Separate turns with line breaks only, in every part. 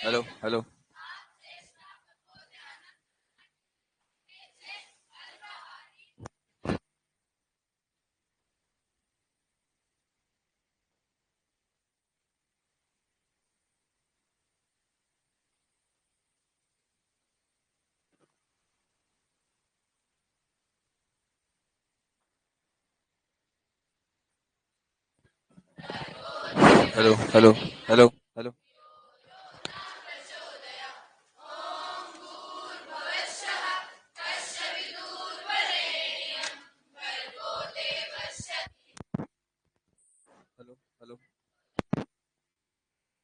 Hello hello hello hello hello hello. Hello hello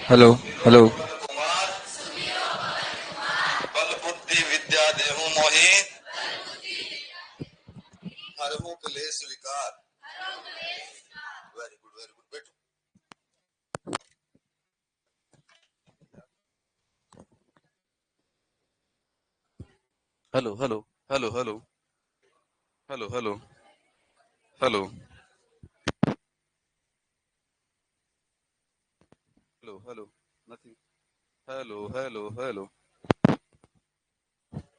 hello hello.
बल बुद्धि विद्या देहु मोहि हरहु क्लेश विकार। वेरी गुड वेरी गुड बैठो। Hello hello hello hello hello hello hello hello hello nothing. Hello hello hello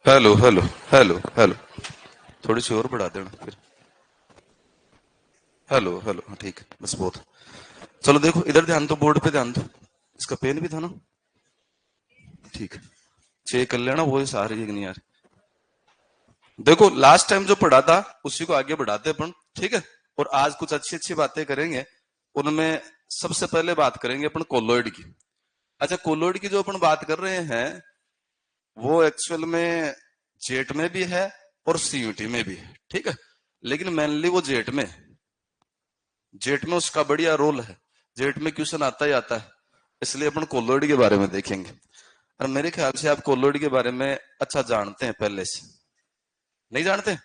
hello hello hello hello. थोड़ी सी और बढ़ा देना फिर। हेलो हेलो हाँ, ठीक है बस बहुत। चलो देखो इधर ध्यान दो, बोर्ड पे ध्यान दो। इसका पेन भी था ना? ठीक है, चेक कर लेना वो आ रही है कि नहीं आ रही। देखो लास्ट टाइम जो पढ़ा था उसी को आगे बढ़ाते अपन, ठीक है। और आज कुछ अच्छी अच्छी बातें करेंगे। उनमें सबसे पहले बात करेंगे अपन कोलोइड की। अच्छा, कोलोइड की जो अपन बात कर रहे हैं वो एक्चुअल में जेट में भी है और सीयूटी में भी है, ठीक है। लेकिन मेनली वो जेट में है। जेट में उसका बढ़िया रोल है। जेट में क्वेश्चन आता ही आता है, इसलिए अपन कोलोइड के बारे में देखेंगे। और मेरे ख्याल से आप कोलोइड के बारे में अच्छा जानते हैं पहले से। नहीं जानते?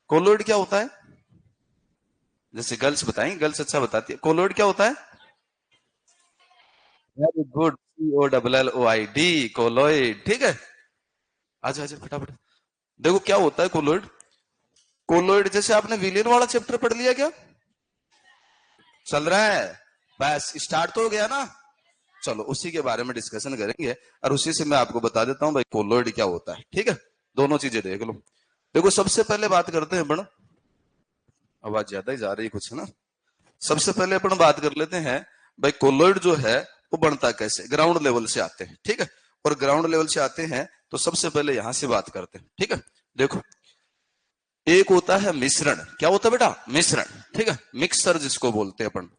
कोलोइड क्या होता है? जैसे गर्ल्स बताएंगे, गर्ल्स अच्छा बताती है। कोलोइड क्या होता है? वेरी गुड, COLLOID, कोलोइड, ठीक है। आजा आजा फटाफट। देखो क्या होता है कोलोइड। कोलोइड जैसे आपने विलियन वाला चैप्टर पढ़ लिया क्या? चल रहा है? बस स्टार्ट तो हो गया ना। चलो उसी के बारे में डिस्कशन करेंगे और उसी से मैं आपको बता देता हूं भाई कोलोइड क्या होता है, ठीक है। दोनों चीजें देख लो। देखो सबसे पहले बात करते हैं अपन। आवाज ज्यादा ही जा रही है कुछ, है ना। सबसे पहले अपन बात कर लेते हैं भाई कोलोइड जो है वो बनता कैसे। ग्राउंड लेवल से आते हैं, ठीक है। और ग्राउंड लेवल से आते हैं तो सबसे पहले यहां से बात करते हैं, ठीक है। देखो एक होता है मिश्रण। क्या होता है बेटा? मिश्रण, ठीक है। मिक्सर जिसको बोलते हैं अपन।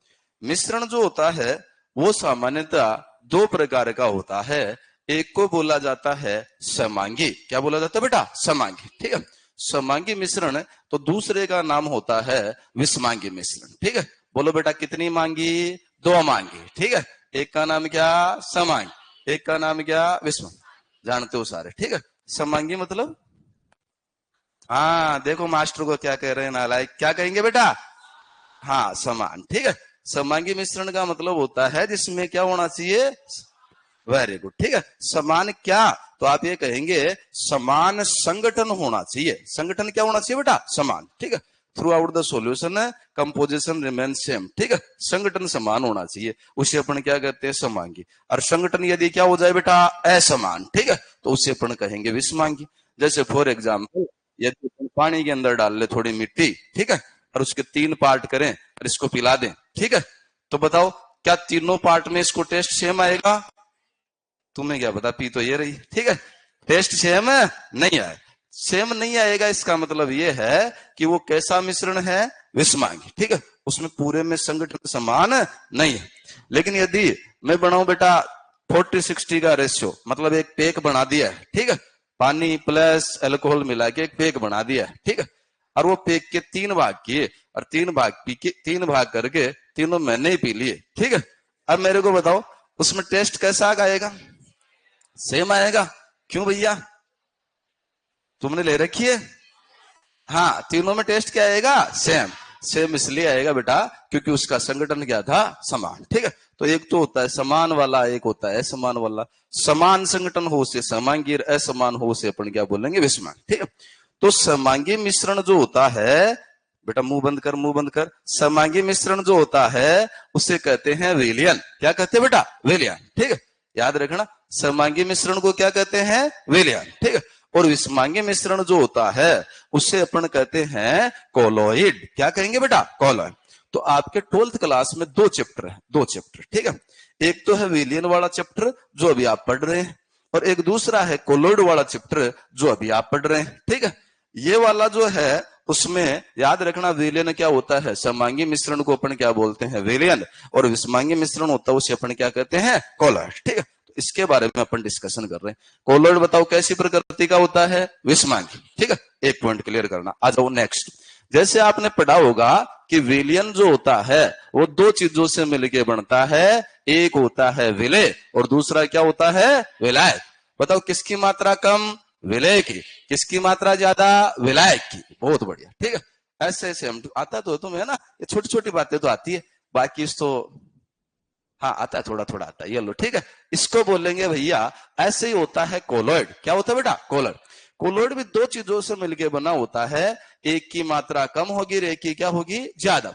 मिश्रण जो होता है वो सामान्यतः दो प्रकार का होता है। एक को बोला जाता है समांगी। क्या बोला जाता है बेटा? समांगी, ठीक है। समांगी मिश्रण। तो दूसरे का नाम होता है विषमांगी मिश्रण, ठीक है। बोलो बेटा कितनी मांगी? दो मांगी, ठीक है। एक का नाम क्या? समांगी। एक का नाम क्या? विषमांगी। जानते हो सारे, ठीक है। समांगी मतलब, हाँ देखो मास्टर को क्या कह रहे हैं नालायक, क्या कहेंगे बेटा? हाँ समान, ठीक है। समांगी मिश्रण का मतलब होता है जिसमें क्या होना चाहिए? वेरी गुड, ठीक है। समान क्या? तो आप ये कहेंगे समान संगठन होना चाहिए। संगठन क्या होना चाहिए बेटा? समान, ठीक है। Through out the solution composition remain same, ठीक है। संगठन समान होना चाहिए, उसे अपन क्या कहते हैं? समांगी। और संगठन यदि क्या हो जाए बेटा? असमान, ठीक है, तो उसे अपन कहेंगे विषमांगी। जैसे फॉर एग्जाम्पल यदि अपन पानी के अंदर डाल ले थोड़ी मिट्टी, ठीक है, और उसके 3 पार्ट करें और इसको पिला दें, ठीक है, तो बताओ क्या तीनों पार्ट में इसको टेस्ट सेम आएगा? तुम्हें क्या पता, पी तो ये रही, ठीक है। टेस्ट सेम नहीं आए। सेम नहीं आएगा इसका मतलब ये है कि वो कैसा मिश्रण है? विषमांगी, ठीक है। उसमें पूरे में संगठन समान नहीं है। लेकिन यदि मैं बनाऊं बेटा 40-60 का रेशियो, मतलब एक पेक बना दिया है, ठीक है। पानी प्लस अल्कोहल मिला के एक पेक बना दिया है, ठीक है। और वो पेक के 3 भाग किए और 3 भाग पी के 3 भाग करके तीनों मैंने ही पी लिए, ठीक है। अब मेरे को बताओ उसमें टेस्ट कैसा आएगा? सेम आएगा। क्यों भैया? तुमने ले रखी है? हाँ तीनों में टेस्ट क्या आएगा? सेम। सेम इसलिए आएगा बेटा क्योंकि उसका संगठन क्या था, समान। ठीक है, तो एक तो होता है समान वाला, एक होता है असमान वाला। समान संगठन हो से समांगी, असमान हो से अपन क्या बोलेंगे, विषमांगी। ठीक है, तो समांगी मिश्रण जो होता है, बेटा मुंह बंद कर, मुंह बंद कर। समांगी मिश्रण जो होता है उसे कहते हैं विलयन। क्या कहते हैं बेटा, विलयन। ठीक है, याद रखना, समांगी मिश्रण को क्या कहते हैं, विलयन। ठीक है, और विषमांगी मिश्रण जो होता है उसे अपन कहते हैं कोलॉइड। क्या कहेंगे बेटा, कोलॉइड। तो आपके 12th क्लास में 2 चैप्टर है, 2 चैप्टर। ठीक है, एक तो है विलयन वाला चैप्टर जो अभी आप पढ़ रहे हैं, और एक दूसरा है कोलॉइड वाला चैप्टर जो अभी आप पढ़ रहे हैं। ठीक है, ये वाला जो है उसमें याद रखना विलयन क्या होता है, समांगी मिश्रण को अपन क्या बोलते हैं, विलयन, और विषमांगी मिश्रण होता है उसे अपन क्या कहते हैं, कोलॉइड। ठीक है, तो इसके बारे में अपन डिस्कशन कर रहे हैं। कोलॉइड बताओ कैसी प्रकृति का होता है, विषमांगी। ठीक है, एक पॉइंट क्लियर करना। आ जाओ नेक्स्ट। जैसे आपने पढ़ा होगा कि विलयन जो होता है वो 2 चीजों से मिलकर बनता है, एक होता है विलय और दूसरा क्या होता है, विलायक। बताओ किसकी मात्रा कम, विलय की। किसकी मात्रा ज्यादा, विलायक की। बहुत बढ़िया। ठीक है, ऐसे ऐसे हम आता तो तुम्हें ना, ये छोटी छोटी बातें तो आती है, बाकी तो हाँ आता है, थोड़ा थोड़ा आता है, ये लो। ठीक है, इसको बोलेंगे भैया ऐसे ही होता है कोलॉइड। क्या होता है बेटा, कोलॉइड। कोलॉइड भी 2 चीजों से मिलकर बना होता है, एक की मात्रा कम होगी और एक की क्या होगी, ज्यादा।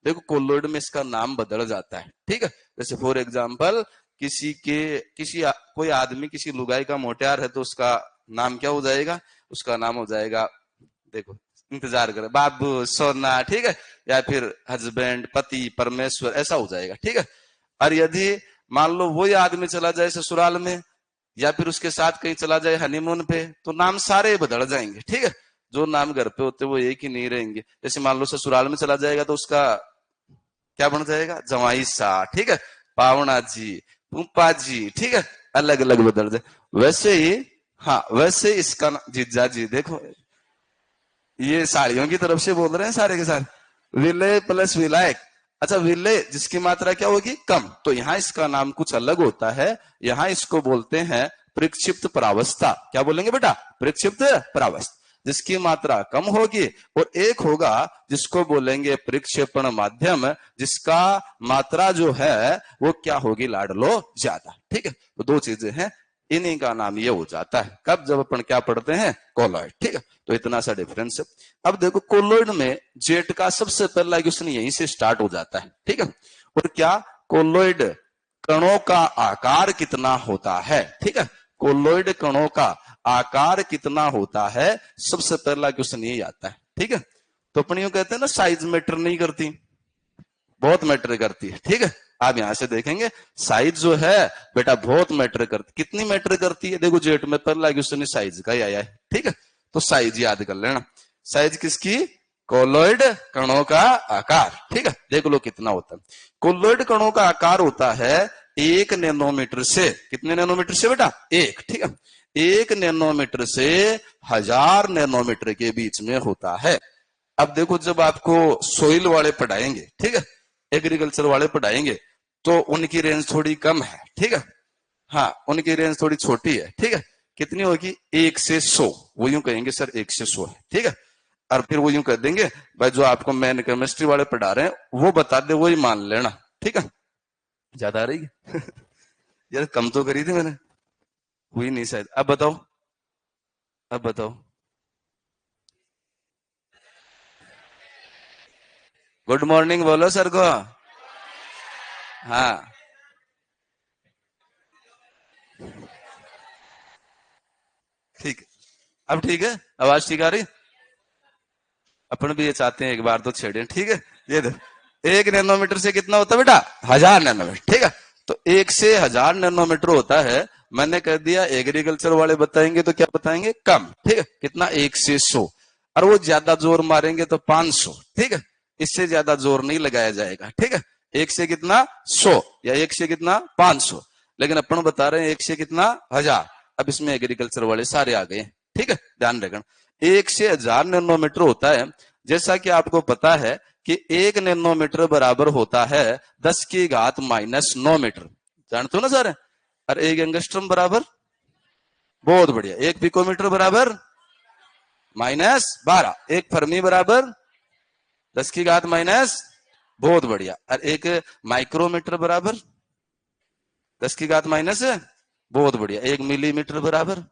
देखो कोलॉइड में इसका नाम बदल जाता है। ठीक है, जैसे फॉर एग्जाम्पल कोई आदमी किसी लुगाई का मोटियार है तो उसका नाम क्या हो जाएगा, उसका नाम हो जाएगा, देखो इंतजार करे, बाबू, सोना। ठीक है, या फिर हस्बैंड, पति, परमेश्वर, ऐसा हो जाएगा। ठीक है, और यदि मान लो वही आदमी चला जाए ससुराल में या फिर उसके साथ कहीं चला जाए हनीमून पे, तो नाम सारे बदल जाएंगे। ठीक है, जो नाम घर पे होते वो एक ही नहीं रहेंगे। जैसे मान लो ससुराल में चला जाएगा तो उसका क्या बन जाएगा, जवाई सा। ठीक है, पावना जी, पुप्पा जी। ठीक है, अलग अलग बदल जाए। वैसे ही हाँ, वैसे इसका जीजा जी। देखो ये साड़ियों की तरफ से बोल रहे हैं सारे के सारे, विलय प्लस विलायक। अच्छा, विलय जिसकी मात्रा क्या होगी, कम, तो यहाँ इसका नाम कुछ अलग होता है। यहाँ इसको बोलते हैं प्रक्षिप्त परावस्था। क्या बोलेंगे बेटा, प्रक्षिप्त परावस्था। जिसकी मात्रा कम होगी, और एक होगा जिसको बोलेंगे प्रक्षेपण माध्यम, जिसका मात्रा जो है वो क्या होगी, लाडलो, ज्यादा। ठीक है, तो 2 चीजें हैं, इन्हीं का नाम ये हो जाता है कब, जब अपन क्या पढ़ते हैं, कोलॉइड। ठीक है, तो इतना सा डिफरेंस है। अब देखो कोलॉइड में जेट का सबसे पहला क्वेश्चन यहीं से स्टार्ट हो जाता है। ठीक है, और क्या, कोलॉइड कणों का आकार कितना होता है। ठीक है, कोलॉइड कणों का आकार कितना होता है, सबसे पहला क्वेश्चन यही आता है। ठीक है, तो अपन यूं कहते हैं ना, साइज मैटर नहीं करती, बहुत मैटर करती है। ठीक है, आप यहां से देखेंगे साइज जो है बेटा बहुत मैटर करती। कितनी मैटर करती है, देखो जेट में पहला क्वेश्चन साइज का ही आया है। ठीक है, तो साइज याद कर लेना। साइज किसकी, कोलॉइड कणों का आकार। ठीक है, देख लो कितना होता है। कोलॉइड कणों का आकार होता है 1 नैनोमीटर से, कितने नैनोमीटर से बेटा, 1। ठीक है, 1 नैनोमीटर से 1000 नैनोमीटर के बीच में होता है। अब देखो जब आपको सोइल वाले पढ़ाएंगे, ठीक है, एग्रीकल्चर वाले पढ़ाएंगे, तो उनकी रेंज थोड़ी कम है। ठीक है, हाँ उनकी रेंज थोड़ी छोटी है। ठीक है, कितनी होगी, 1 से 100। वो यूं कहेंगे सर 1 से 100 है। ठीक है, और फिर वो यूं कह देंगे भाई जो आपको मैन केमिस्ट्री वाले पढ़ा रहे हैं वो बता दे, वही मान लेना। ठीक है, ज्यादा आ रही है यार, कम तो करी थी मैंने, हुई नहीं शायद। अब बताओ, अब बताओ। गुड मॉर्निंग बोलो सर को। हाँ ठीक है, अब ठीक है, आवाज ठीक आ रही। अपन भी ये चाहते हैं एक बार तो छेड़े। ठीक है, ये देखो 1 नैनोमीटर से कितना होता है बेटा, 1000 नैनोमीटर। ठीक है, तो 1 से 1000 नैनोमीटर होता है। मैंने कह दिया एग्रीकल्चर वाले बताएंगे तो क्या बताएंगे, कम। ठीक है, कितना, 1 से 100। और वो ज्यादा जोर मारेंगे तो 500। ठीक है, इससे ज्यादा जोर नहीं लगाया जाएगा। ठीक है, 1 से कितना, 100, या 1 से कितना, 500। लेकिन अपन बता रहे हैं 1 से कितना, 1000। अब इसमें एग्रीकल्चर वाले सारे आ गए। ठीक है, ध्यान रखना, 1 से 1000 नैनोमीटर होता है। जैसा कि आपको पता है कि 1 नैनोमीटर बराबर होता है 10 की घात -9 मीटर। जानते हो ना सर, और 1 एंगस्ट्रम बराबर, बहुत बढ़िया, 1 पिकोमीटर बराबर -12, 1 फर्मी बराबर 10 की घात माइनस, बहुत बढ़िया। और एक माइक्रोमीटर बराबर 10 की घात माइनस, बहुत बढ़िया। 1 मिलीमीटर बराबर,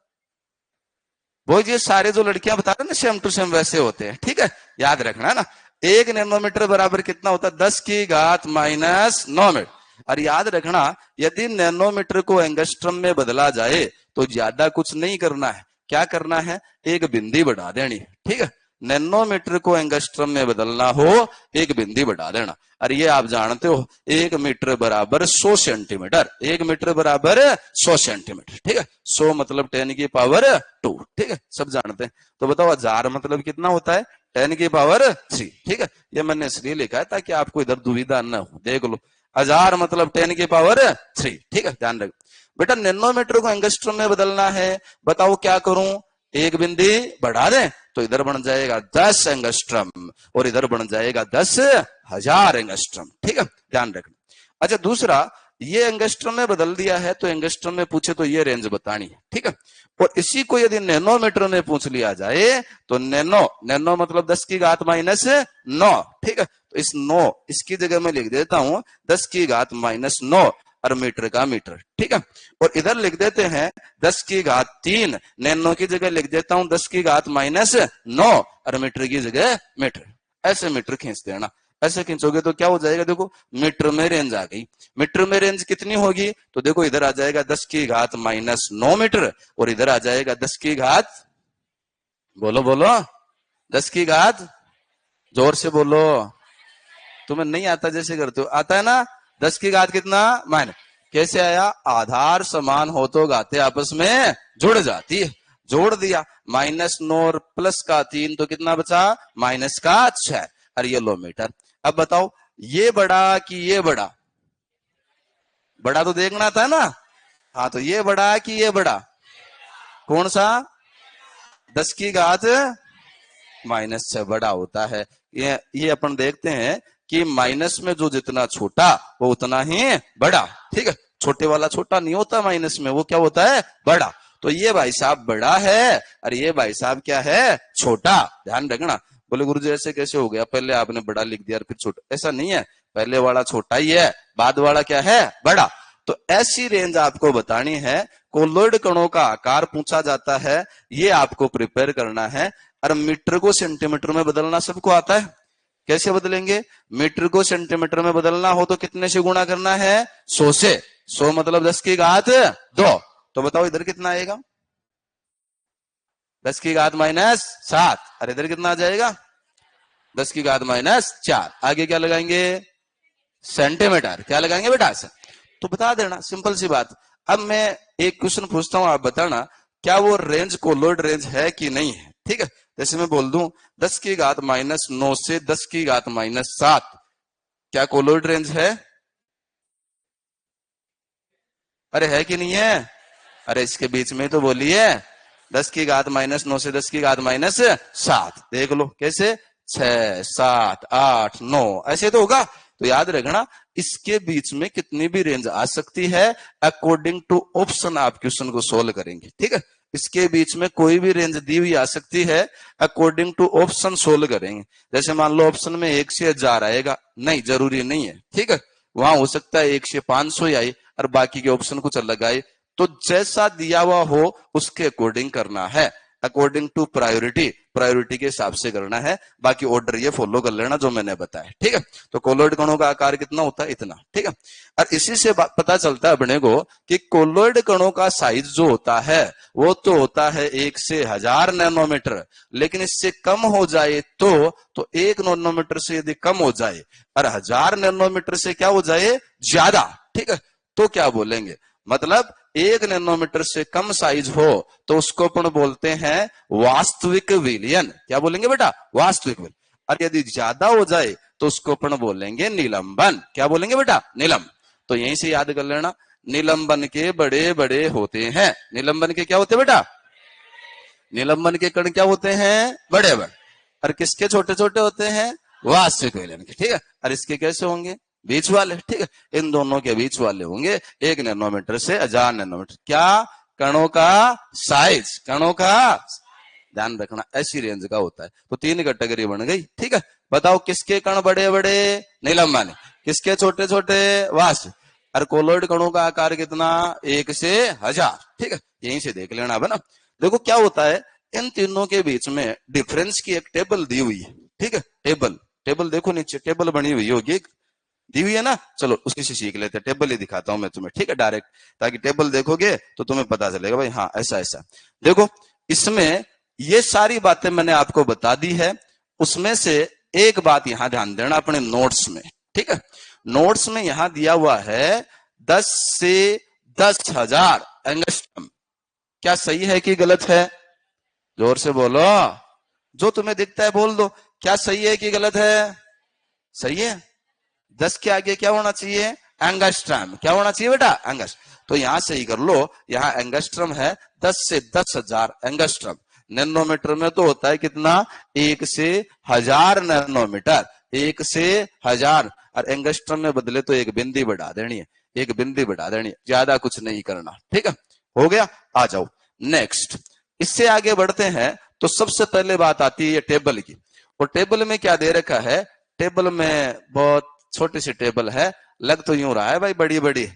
वो ये सारे जो लड़कियां बता रहे ना सेम टू सेम वैसे होते हैं, ठीक है, याद रखना है ना। 1 नैनोमीटर बराबर कितना होता है? 10 की घात माइनस 9 मीटर। और याद रखना, यदि नैनोमीटर को एंगस्ट्रम में बदला जाए तो ज्यादा कुछ नहीं करना है। क्या करना है? एक बिंदी बढ़ा देनी, ठीक है। नैनोमीटर को एंगस्ट्रम में बदलना हो, एक बिंदी बढ़ा देना। और ये आप जानते हो 1 मीटर बराबर 100 सेंटीमीटर, 1 मीटर बराबर 100 सेंटीमीटर, ठीक है। 100 मतलब 10 की पावर 2, ठीक है, सब जानते हैं। तो बताओ 1000 मतलब कितना होता है? 10 की पावर 3, ठीक है। ये मैंने इसलिए लिखा है ताकि आपको इधर दुविधा न हो। देख लो, 1000 मतलब 10 की पावर 3, ठीक है, ध्यान रख बेटा। नैनोमीटर को एंगस्ट्रॉम में बदलना है, बताओ क्या करूं? एक बिंदी बढ़ा दें तो इधर बन जाएगा 10 एंगस्ट्रम और इधर बन जाएगा 10,000 एंगस्ट्रम, ठीक है, ध्यान रखना। अच्छा, दूसरा, ये एंगस्ट्रम में बदल दिया है तो एंगस्ट्रम में पूछे तो ये रेंज बतानी है, ठीक है। और इसी को यदि नैनोमीटर में पूछ लिया जाए तो नैनो मतलब 10 की घात माइनस 9, ठीक है। तो इस 9 इसकी जगह में लिख देता हूं 10 की घात माइनस 9 और मीटर का मीटर, ठीक है। और इधर लिख देते हैं 10 की घात 3, नैनो की जगह लिख देता हूं 10 की घात माइनस 9 और मीटर की जगह मीटर। ऐसे मीटर खींच देना, ऐसे खींचोगे तो क्या हो जाएगा? देखो, मीटर में रेंज आ गई। मीटर में रेंज कितनी होगी? तो देखो, इधर आ जाएगा 10 की घात माइनस 9 मीटर और इधर आ जाएगा 10 की घात, बोलो बोलो, 10 की घात, जोर से बोलो, तुम्हें नहीं आता जैसे करते हो, आता है ना? 10 की घात कितना माइनस, कैसे आया? आधार समान हो तो घाते आपस में जुड़ जाती है, जोड़ दिया। माइनस 9 और प्लस का 3 तो कितना बचा? माइनस का 6 और ये लो मीटर। अब बताओ, ये बड़ा कि ये बड़ा? बड़ा तो देखना था ना। हाँ, तो ये बड़ा कि ये बड़ा? कौन सा? 10 की घात माइनस 6 बड़ा होता है। ये अपन देखते हैं कि माइनस में जो जितना छोटा वो उतना ही बड़ा, ठीक है। छोटे वाला छोटा नहीं होता माइनस में, वो क्या होता है? बड़ा। तो ये भाई साहब बड़ा है और ये भाई साहब क्या है? छोटा। ध्यान रखना। बोले गुरुजी ऐसे कैसे हो गया? पहले आपने बड़ा लिख दिया और फिर छोटा? ऐसा नहीं है, पहले वाला छोटा ही है, बाद वाला क्या है? बड़ा। तो ऐसी रेंज आपको बतानी है। कोलोइड कणों का आकार पूछा जाता है, ये आपको प्रिपेयर करना है। और मीटर को सेंटीमीटर में बदलना सबको आता है। कैसे बदलेंगे? मीटर को सेंटीमीटर में बदलना हो तो कितने से गुणा करना है? 100 से। 100 मतलब 10 की घात 2। तो बताओ इधर कितना आएगा? 10 की घात माइनस 7 और इधर कितना आ जाएगा? 10 की घात माइनस 4। आगे क्या लगाएंगे? सेंटीमीटर। क्या लगाएंगे बेटा? तो बता देना, सिंपल सी बात। अब मैं एक क्वेश्चन पूछता हूं, आप बताना क्या वो रेंज कोलोइड रेंज है कि नहीं है, ठीक है। जैसे मैं बोल दूं 10 की घात माइनस 9 से 10 की घात माइनस 7, क्या कोलोइड रेंज है? अरे है कि नहीं है? अरे इसके बीच में तो बोलिए। 10 की घात माइनस 9 से 10 की घात माइनस 7, देख लो कैसे, 6 7 8 9 ऐसे तो होगा। तो याद रखना, इसके बीच में कितनी भी रेंज आ सकती है, अकॉर्डिंग टू ऑप्शन आप क्वेश्चन को सोल्व करेंगे, ठीक है। इसके बीच में कोई भी रेंज दी हुई आ सकती है, अकॉर्डिंग टू ऑप्शन सोल्व करेंगे। जैसे मान लो ऑप्शन में 1 से 1000 आएगा, नहीं, जरूरी नहीं है, ठीक है। वहां हो सकता है 1 से 500 ही आए और बाकी के ऑप्शन कुछ अलग आए। तो जैसा दिया हुआ हो उसके अकॉर्डिंग करना है, अकॉर्डिंग टू प्रायोरिटी, प्रायोरिटी के हिसाब से करना है। बाकी ऑर्डर ये फॉलो कर लेना जो मैंने बताया, ठीक है। तो कोलोइड कणों का आकार कितना होता है? इतना, ठीक है। और इसी से पता चलता है अपने को कि कोलोइड कणों का साइज जो होता है वो तो होता है 1 से 1000 नैनोमीटर, लेकिन इससे कम हो जाए तो 1 नैनोमीटर से यदि कम हो जाए और 1000 नैनोमीटर से क्या हो जाए? ज्यादा, ठीक है। तो क्या बोलेंगे? मतलब 1 नैनोमीटर से कम साइज हो तो उसको अपन बोलते हैं वास्तविक विलयन। क्या बोलेंगे बेटा? वास्तविक विलयन। और यदि ज्यादा हो जाए तो उसको अपन बोलेंगे निलंबन। क्या बोलेंगे बेटा? निलंबन। तो यहीं से याद कर लेना, निलंबन के बड़े बड़े होते हैं। निलंबन के क्या होते हैं बेटा? निलंबन के कण क्या होते हैं? बड़े बड़े। और किसके छोटे छोटे होते हैं? वास्तविक विलयन के, ठीक है। और इसके कैसे होंगे? बीच वाले, ठीक है। इन दोनों के बीच वाले होंगे 1 नैनोमीटर से 1000 नैनोमीटर। क्या? कणों का साइज, कणों का ध्यान रखना, ऐसी रेंज का होता है। तो 3 कैटेगरी बन गई, ठीक है। बताओ किसके कण बड़े बड़े, निलंबन, किसके छोटे छोटे, वाष्प। और कोलोइड कणों का आकार कितना, 1 से 1000। ठीक है, यहीं से देख लेना अब ना। देखो क्या होता है, इन तीनों के बीच में डिफरेंस की एक टेबल दी हुई है। ठीक है, टेबल, टेबल देखो नीचे टेबल बनी हुई होगी, दी हुई है ना। चलो उसी से सीख लेते हैं, टेबल ही दिखाता हूं मैं तुम्हें, ठीक है, डायरेक्ट, ताकि टेबल देखोगे तो तुम्हें पता चलेगा भाई हाँ ऐसा ऐसा। देखो इसमें ये सारी बातें मैंने आपको बता दी है। उसमें से एक बात यहां ध्यान देना अपने नोट्स में। ठीक है, नोट्स में यहां दिया हुआ है 10 से 10,000 एंगस्ट्रम। क्या सही है कि गलत है, जोर से बोलो, जो तुम्हें दिखता है बोल दो, क्या सही है कि गलत है, सही है। 10 के आगे क्या होना चाहिए, एंगस्ट्रम, क्या होना चाहिए बेटा, एंगस्ट्रम। तो यहां सही कर लो, यहां एंगस्ट्रम है 10 से 10,000 एंगस्ट्रम। नैनोमीटर में तो होता है कितना, 1 से 1000 नैनोमीटर, 1 से 1000। और एंगस्ट्रम में बदले तो एक बिंदी बढ़ा देनी है, एक बिंदी बढ़ा देनी है, ज्यादा कुछ नहीं करना। ठीक है, हो गया। आ जाओ नेक्स्ट, इससे आगे बढ़ते हैं। तो सबसे पहले बात आती है टेबल की। और टेबल में क्या दे रखा है, टेबल में बहुत छोटी सी टेबल है, लग तो यूं रहा है भाई बड़ी बड़ी,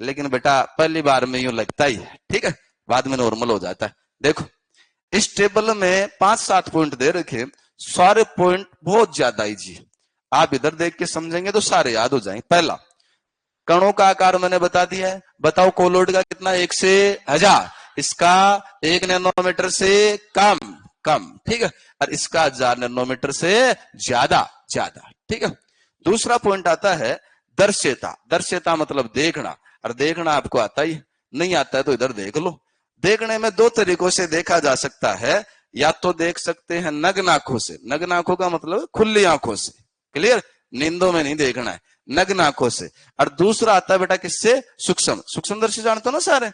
लेकिन बेटा पहली बार में यूं लगता ही है। ठीक है, बाद में नॉर्मल हो जाता है। देखो इस टेबल में 5-7 पॉइंट दे रखे, सारे पॉइंट बहुत ज्यादा इजी, आप इधर देख के समझेंगे तो सारे याद हो जाएंगे। पहला, कणों का आकार मैंने बता दिया है, बताओ कोलोइड का कितना, 1 से 1000, इसका 1 नैनोमीटर से कम कम। ठीक है, और इसका 1000 नैनोमीटर से ज्यादा ज्यादा। ठीक है, दूसरा पॉइंट आता है दर्श्यता। दर्श्यता मतलब देखना, और देखना आपको आता ही नहीं आता है तो इधर देख लो। देखने में 2 तरीकों से देखा जा सकता है, या तो देख सकते हैं नग्न आंखों से, नग्न आंखों का मतलब खुली आंखों से, क्लियर, नींदों में नहीं देखना है, नग्न आंखों से। और दूसरा आता है बेटा किससे, सूक्ष्म, सूक्ष्मदर्शी जानते हो ना सारे,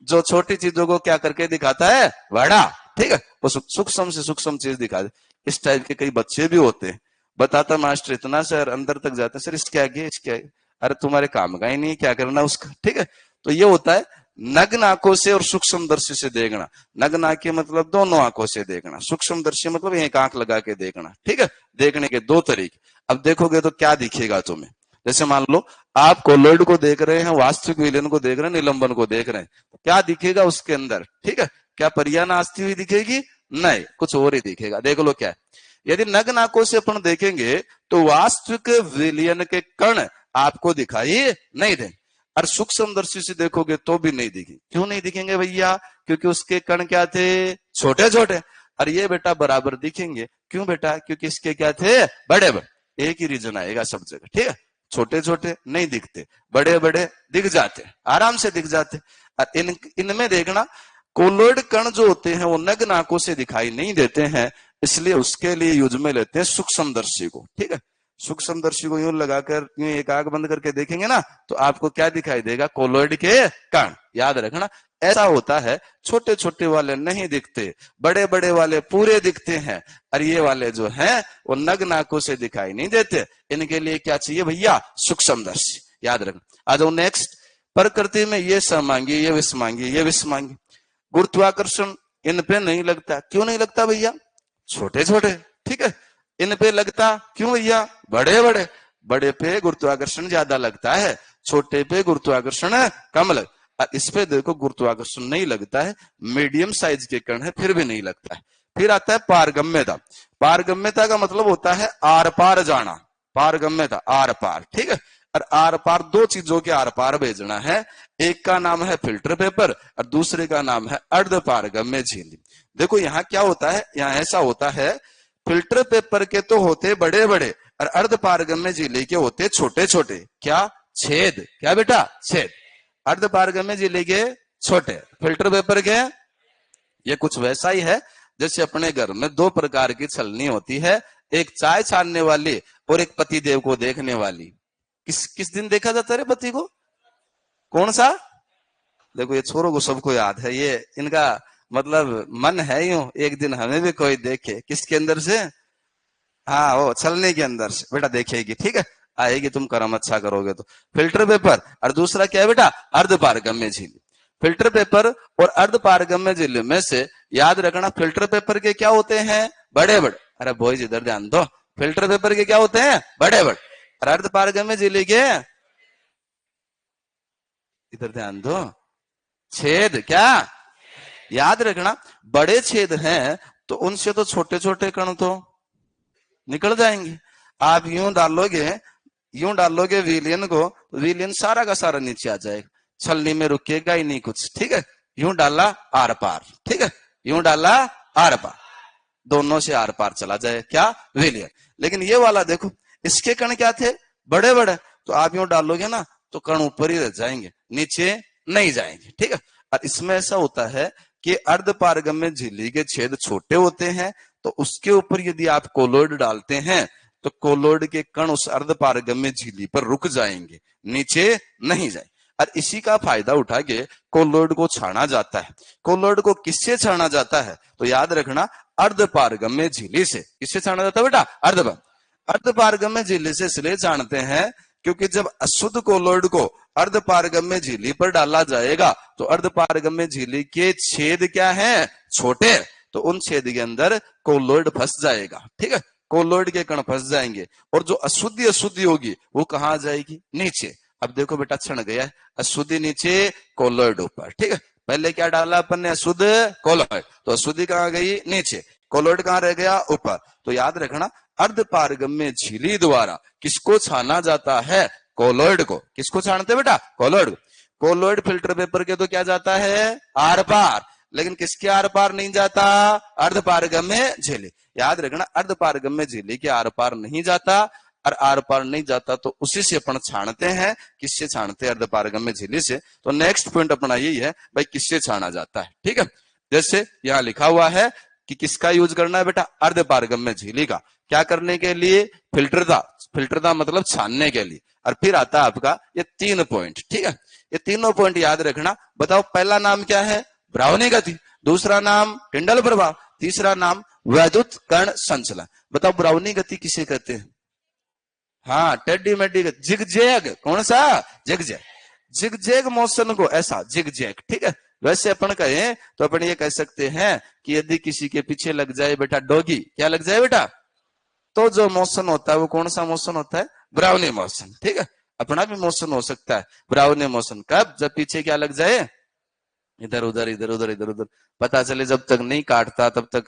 जो छोटी चीजों को क्या करके दिखाता है, बड़ा। ठीक है, वो सूक्ष्म से सूक्ष्म चीज दिखा दे। इस टाइप के कई बच्चे भी होते हैं, बताता मास्टर इतना सर, अंदर तक जाते सर इसके आगे इसके आगे, अरे तुम्हारे काम का ही नहीं, क्या करना उसका। ठीक है, तो ये होता है नग्न आंखों से और सूक्ष्म दर्शी से देखना। नग्न आंखें मतलब दोनों आंखों से देखना, सूक्ष्म दर्शी मतलब एक आंख लगा के देखना। ठीक है, देखने के 2 तरीके। अब देखोगे तो क्या दिखेगा तुम्हें, जैसे मान लो आप कोलोइड को देख रहे हैं, वास्तविक विलयन को देख रहे हैं, निलंबन को देख रहे हैं, तो क्या दिखेगा उसके अंदर। ठीक है, क्या परिया नाचती हुई दिखेगी, नहीं, कुछ और ही दिखेगा। देख लो क्या है, यदि नग्न आंखों से अपन देखेंगे तो वास्तविक विलयन के कण आपको दिखाई नहीं देंगे, और सूक्ष्मदर्शी से देखोगे तो भी नहीं दिखेंगे। क्यों नहीं दिखेंगे भैया, क्योंकि उसके कण क्या थे, छोटे छोटे, और ये बेटा बराबर दिखेंगे। क्यों बेटा, क्योंकि इसके क्या थे, बड़े बड़े। एक ही रीजन आएगा सब जगह। ठीक है, छोटे छोटे नहीं दिखते, बड़े बड़े दिख जाते, आराम से दिख जाते। और इनमें देखना, कोलोइड कण जो होते हैं वो नग्न आंखों से दिखाई नहीं देते हैं, इसलिए उसके लिए यूज में लेते हैं सूक्ष्मदर्शी को। ठीक है, सूक्ष्मदर्शी को यूं लगाकर यूं एक आंख बंद करके देखेंगे ना, तो आपको क्या दिखाई देगा, कोलोइड के कण। याद रखना, ऐसा होता है, छोटे छोटे वाले नहीं दिखते, बड़े बड़े वाले पूरे दिखते हैं, और ये वाले जो हैं वो नग्न आंखों से दिखाई नहीं देते। इनके लिए क्या चाहिए भैया, सूक्ष्मदर्शी। याद रखना। आ जाओ नेक्स्ट, प्रकृति में ये समांगी, ये विषमांगी, ये विषमांगी। गुरुत्वाकर्षण इन पे नहीं लगता, क्यों नहीं लगता भैया, छोटे छोटे। ठीक है, इन पे लगता, क्यों भैया, बड़े बड़े। बड़े पे गुरुत्वाकर्षण ज्यादा लगता है, छोटे पे गुरुत्वाकर्षण कम लग। इस पे देखो गुरुत्वाकर्षण नहीं लगता है, मीडियम साइज के कण है फिर भी नहीं लगता है। फिर आता है पारगम्यता। पारगम्यता का मतलब होता है आर पार जाना, पारगम्यता आर पार। ठीक है, और आर पार 2 चीजों के आर पार भेजना है, एक का नाम है फिल्टर पेपर और दूसरे का नाम है अर्ध पारगम्य झिल्ली। देखो यहाँ क्या होता है, यहाँ ऐसा होता है, फिल्टर पेपर के तो होते बड़े बड़े और अर्ध पारगम्य झिल्ली के होते छोटे छोटे। क्या, छेद, क्या बेटा, छेद। अर्ध पारगम्य झिल्ली के छोटे, फिल्टर पेपर के। ये कुछ वैसा ही है जैसे अपने घर में 2 प्रकार की छलनी होती है, एक चाय छानने वाली और एक पति देव को देखने वाली। किस दिन देखा जाता है पति को, कौन सा। देखो ये छोरों को सबको याद है, ये इनका मतलब मन है यूं, एक दिन हमें भी कोई देखे, किसके अंदर से, हाँ वो छलने के अंदर से बेटा देखेगी। ठीक है, आएगी, तुम कर्म अच्छा करोगे तो। फिल्टर पेपर और दूसरा क्या है बेटा, अर्ध पारगम्य झिल्ली। फिल्टर पेपर और अर्ध पारगम्य झिल्ली में से याद रखना, फिल्टर पेपर के क्या होते हैं, बड़े बड़े। अरे बॉयज इधर ध्यान दो, फिल्टर पेपर के क्या होते हैं? बड़े बड़े। और अर्ध पारगम्य झिल्ली के, इधर ध्यान दो, छेद क्या? याद रखना, बड़े छेद हैं तो उनसे तो छोटे छोटे कण तो निकल जाएंगे। आप यूं डालोगे विलियन को, तो विलियन सारा का सारा नीचे आ जाएगा, छलनी में रुकेगा ही नहीं कुछ। ठीक है, यूं डाला आर पार, ठीक है, यूं डाला आर पार, दोनों से आर पार चला जाए क्या? विलियन। लेकिन ये वाला देखो, इसके कण क्या थे? बड़े बड़े। तो आप यूं डालोगे ना तो कण ऊपर ही रह जाएंगे, नीचे नहीं जाएंगे। ठीक है, और इसमें ऐसा होता है कि अर्ध पारगम्य झिल्ली के छेद छोटे होते हैं, तो उसके ऊपर यदि आप कोलोइड डालते हैं तो कोलोइड के कण उस अर्ध पारगम्य झिल्ली पर रुक जाएंगे, नीचे नहीं जाए। और इसी का फायदा उठा के कोलोइड को छाना जाता है। कोलोइड को किससे छाना जाता है? तो याद रखना, अर्ध पारगम्य झिल्ली से। किससे छाना जाता है बेटा? अर्ध पारगम्य झिल्ली से इसलिए छानते हैं क्योंकि जब अशुद्ध कोलोइड को अर्ध पारगम्य झिल्ली पर डाला जाएगा तो अर्ध पारगम्य झिल्ली के छेद क्या है? छोटे। तो उन छेद के अंदर कोलोइड फंस जाएगा। ठीक है, कोलोइड के कण फंस जाएंगे और जो अशुद्धि होगी वो कहां जाएगी? नीचे। अब देखो बेटा, क्षण गया है, अशुद्धि नीचे, कोलोइड ऊपर। ठीक है, पहले क्या डाला अपन ने? अशुद्ध कोलोइड, तो अशुद्धि कहां गई? नीचे। कोलोइड कहां रह गया? ऊपर। तो याद रखना, अर्ध पारगम्य झिल्ली द्वारा किसको छाना जाता है? कोलोइड को। किसको छानते बेटा? कोलोइड। कोलोइड फिल्टर पेपर के तो क्या जाता है? आर पार। लेकिन किसके आर पार नहीं जाता? अर्ध पारगम्य झिल्ली। याद रखना, अर्ध पारगम्य झिल्ली के आर पार नहीं जाता, और आर पार नहीं जाता तो उसी से अपन छानते हैं। किससे छानते हैं? अर्ध पारगम्य झिल्ली से। तो नेक्स्ट पॉइंट अपना यही है भाई, किससे छाना जाता है। ठीक है, जैसे यहां लिखा हुआ है कि किसका यूज करना है बेटा? अर्ध पारगम्य झिल्ली का। क्या करने के लिए? फिल्टरता मतलब छानने के लिए। और फिर आता है आपका ये 3 पॉइंट। ठीक है, ये तीनों पॉइंट याद रखना। बताओ, पहला नाम क्या है? ब्राउनी गति। दूसरा नाम टिंडल प्रभाव। तीसरा नाम वैद्युत कण संचलन। बताओ, ब्राउनी गति किसे कहते हैं? हाँ, टेडी मेडी गति, जिगजैग। कौन सा? जिगजैग। जिगजैग मोशन को ऐसा जिगजैग। ठीक है, वैसे अपन कहें तो अपन ये कह सकते हैं कि यदि किसी के पीछे लग जाए बेटा डॉगी, क्या लग जाए बेटा? तो जो मोशन होता है वो कौन सा मोशन होता है? Brownie motion. ठीक है, अपना भी मोशन हो सकता है ब्राउनी मोशन। कब? जब पीछे क्या लग जाए? इधर उधर इधर उधर इधर उधर, पता चले जब तक नहीं काटता तब तक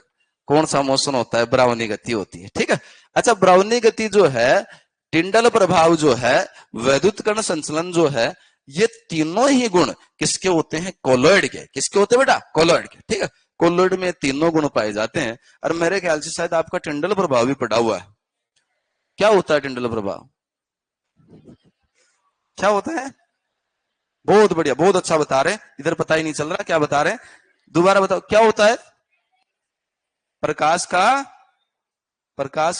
कौन सा मोशन होता है? ब्राउनी गति होती है। ठीक है, अच्छा, ब्राउनी गति जो है, टिंडल प्रभाव जो है, वैद्युत कण संचलन जो है, ये तीनों ही गुण किसके होते हैं? कोलोइड के। किसके होते हैं बेटा? कोलोइड के। ठीक है, कोलोइड में तीनों गुण पाए जाते हैं। और मेरे ख्याल से शायद आपका टिंडल प्रभाव भी पड़ा हुआ है। क्या होता है टिंडल प्रभाव? क्या होता है? बहुत बढ़िया, बहुत अच्छा बता रहे हैं। इधर पता ही नहीं चल रहा क्या बता रहे हैं। दोबारा बताओ, क्या होता है? प्रकाश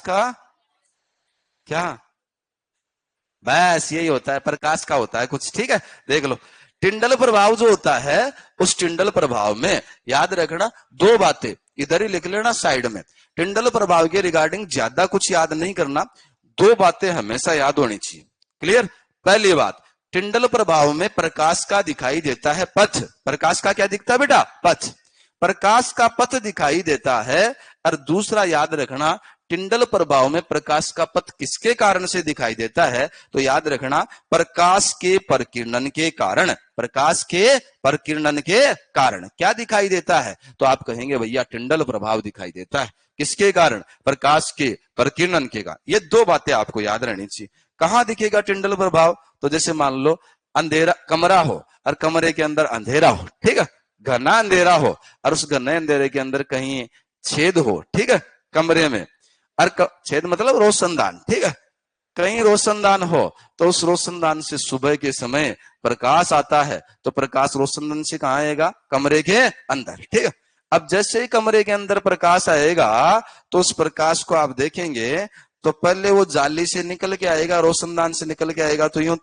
का क्या? बस यही होता है, प्रकाश का होता है कुछ। ठीक है, देख लो, टिंडल प्रभाव जो होता है, उस टिंडल प्रभाव में याद रखना 2 बातें, इधर ही लिख लेना साइड में। टिंडल प्रभाव के रिगार्डिंग ज्यादा कुछ याद नहीं करना, 2 बातें हमेशा याद होनी चाहिए। क्लियर? पहली बात, टिंडल प्रभाव में प्रकाश का दिखाई देता है पथ। प्रकाश का क्या दिखता है बेटा? पथ। प्रकाश का पथ दिखाई देता है। और दूसरा याद रखना, टिंडल प्रभाव में प्रकाश का पथ किसके कारण से दिखाई देता है? तो याद रखना, प्रकाश के परिकिरणन के कारण। प्रकाश के परिकिरणन के कारण क्या दिखाई देता है? तो आप कहेंगे भैया टिंडल प्रभाव दिखाई देता है। किसके कारण? प्रकाश के परिकिरणन के कारण। ये 2 बातें आपको याद रहनी चाहिए। कहां दिखेगा टिंडल प्रभाव? तो जैसे मान लो अंधेरा कमरा हो और कमरे के अंदर अंधेरा हो। ठीक है, घना अंधेरा हो और उस घने अंधेरे के अंदर कहीं छेद हो। ठीक है, कमरे में, और छेद मतलब रोशनदान। ठीक है, कहीं रोशनदान हो तो उस रोशनदान से सुबह के समय प्रकाश आता है, तो प्रकाश रोशनदान से कहां आएगा? कमरे के अंदर। ठीक है, अब जैसे ही कमरे के अंदर प्रकाश आएगा तो उस प्रकाश को आप देखेंगे तो पहले वो जाली से निकल के आएगा, रोशनदान से निकल के आएगा, तो यूं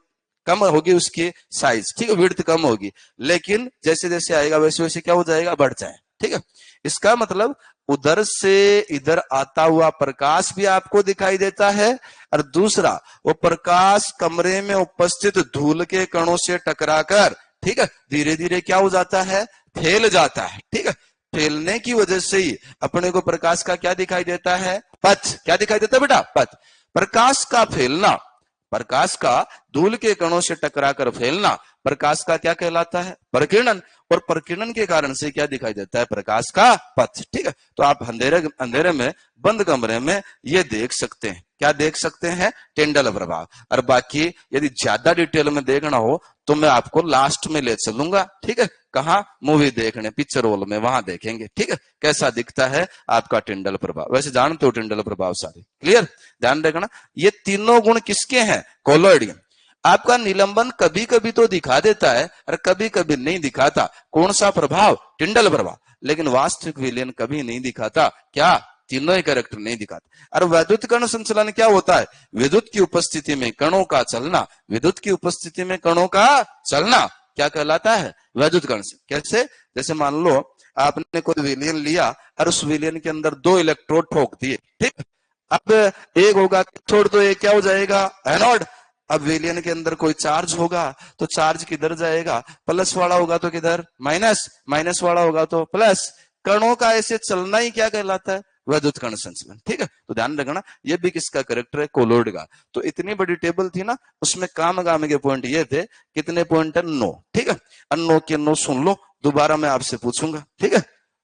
कम होगी उसकी साइज। ठीक है, विड्थ कम होगी। लेकिन जैसे जैसे आएगा वैसे वैसे क्या हो जाएगा? बढ़ जाए। ठीक है, इसका मतलब उधर से इधर आता हुआ प्रकाश भी आपको दिखाई देता है, और दूसरा वो प्रकाश कमरे में उपस्थित धूल के कणों से टकराकर, ठीक है, धीरे धीरे क्या हो जाता है? फैल जाता है। ठीक है, फैलने की वजह से ही अपने को प्रकाश का क्या दिखाई देता है? पथ। क्या दिखाई देता है बेटा? पथ। प्रकाश का फैलना, प्रकाश का धूल के कणों से टकराकर फैलना प्रकाश का क्या कहलाता है? प्रकीर्णन। और प्रकीर्णन के कारण से क्या दिखाई देता है? प्रकाश का पथ। ठीक है, तो आप अंधेरे अंधेरे में बंद कमरे में ये देख सकते हैं। क्या देख सकते हैं? टिंडल प्रभाव। और बाकी यदि ज्यादा डिटेल में देखना हो तो मैं आपको लास्ट में ले चलूंगा। ठीक है, कहा? मूवी देखने, पिक्चर हॉल में, वहां देखेंगे। ठीक है, कैसा दिखता है आपका टिंडल प्रभाव। वैसे जानते हो टिंडल प्रभाव सारे, क्लियर? ध्यान रखना, ये तीनों गुण किसके हैं? कोलॉइड। आपका निलंबन कभी कभी तो दिखा देता है और कभी कभी नहीं दिखाता। कौन सा प्रभाव? टिंडल प्रभाव। लेकिन वास्तविक विलयन कभी नहीं दिखाता। क्या? तीनों ही कैरेक्टर नहीं दिखाते। और वैद्युत कण संचलन क्या होता है? विद्युत की उपस्थिति में कणों का चलना। विद्युत की उपस्थिति में कणों का चलना क्या कहलाता है? वैद्युत कण से। कैसे? जैसे मान लो आपने कोई विलयन लिया और उस विलयन के अंदर 2 इलेक्ट्रोड ठोक दिए। ठीक, अब एक होगा कैथोड, तो एक क्या हो जाएगा? एनोड। अब विलयन के अंदर कोई चार्ज होगा तो चार्ज किधर जाएगा? प्लस वाला होगा तो किधर? माइनस। माइनस वाला होगा तो प्लस। कणों का ऐसे चलना ही क्या कहलाता है? वैद्युत कण संचलन। ठीक है, तो ध्यान रखना, ये भी किसका करेक्टर है? कोलोइड का। तो इतनी बड़ी टेबल थी ना, उसमें काम के पॉइंट ये थे। कितने पॉइंट है? 9। ठीक है, 9 के 9 सुन लो, दोबारा मैं आपसे पूछूंगा। ठीक है,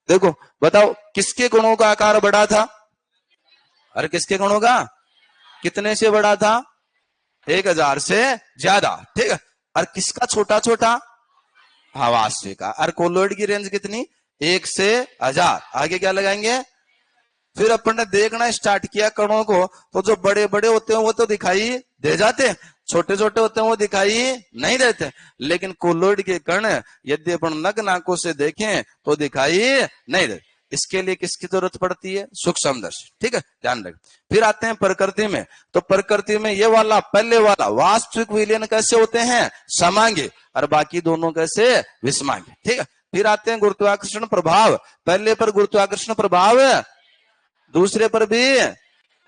देखो बताओ किसके कणों का आकार बड़ा था? अरे किसके कणों का? कितने से बड़ा था? 1000 से ज्यादा। ठीक है, और किसका छोटा छोटा? वास्तविक का। और कोलोइड की रेंज कितनी? 1 से 1000। आगे क्या लगाएंगे? फिर अपन ने देखना स्टार्ट किया कणों को, तो जो बड़े बड़े होते हैं वो तो दिखाई दे जाते हैं, छोटे छोटे होते हैं वो दिखाई नहीं देते। लेकिन कोलोइड के कण यदि अपन नग नाकों से देखें तो दिखाई नहीं देते। इसके लिए किसकी जरूरत पड़ती है? सूक्ष्मदर्शी। ठीक है, ध्यान रखें। फिर आते हैं प्रकृति में। तो प्रकृति में ये वाला पहले वाला वास्तविक विलयन कैसे होते हैं? समांगी। और बाकी दोनों कैसे? विषमांगी। ठीक है, फिर आते हैं गुरुत्वाकर्षण प्रभाव। पहले पर गुरुत्वाकर्षण प्रभाव, दूसरे पर भी,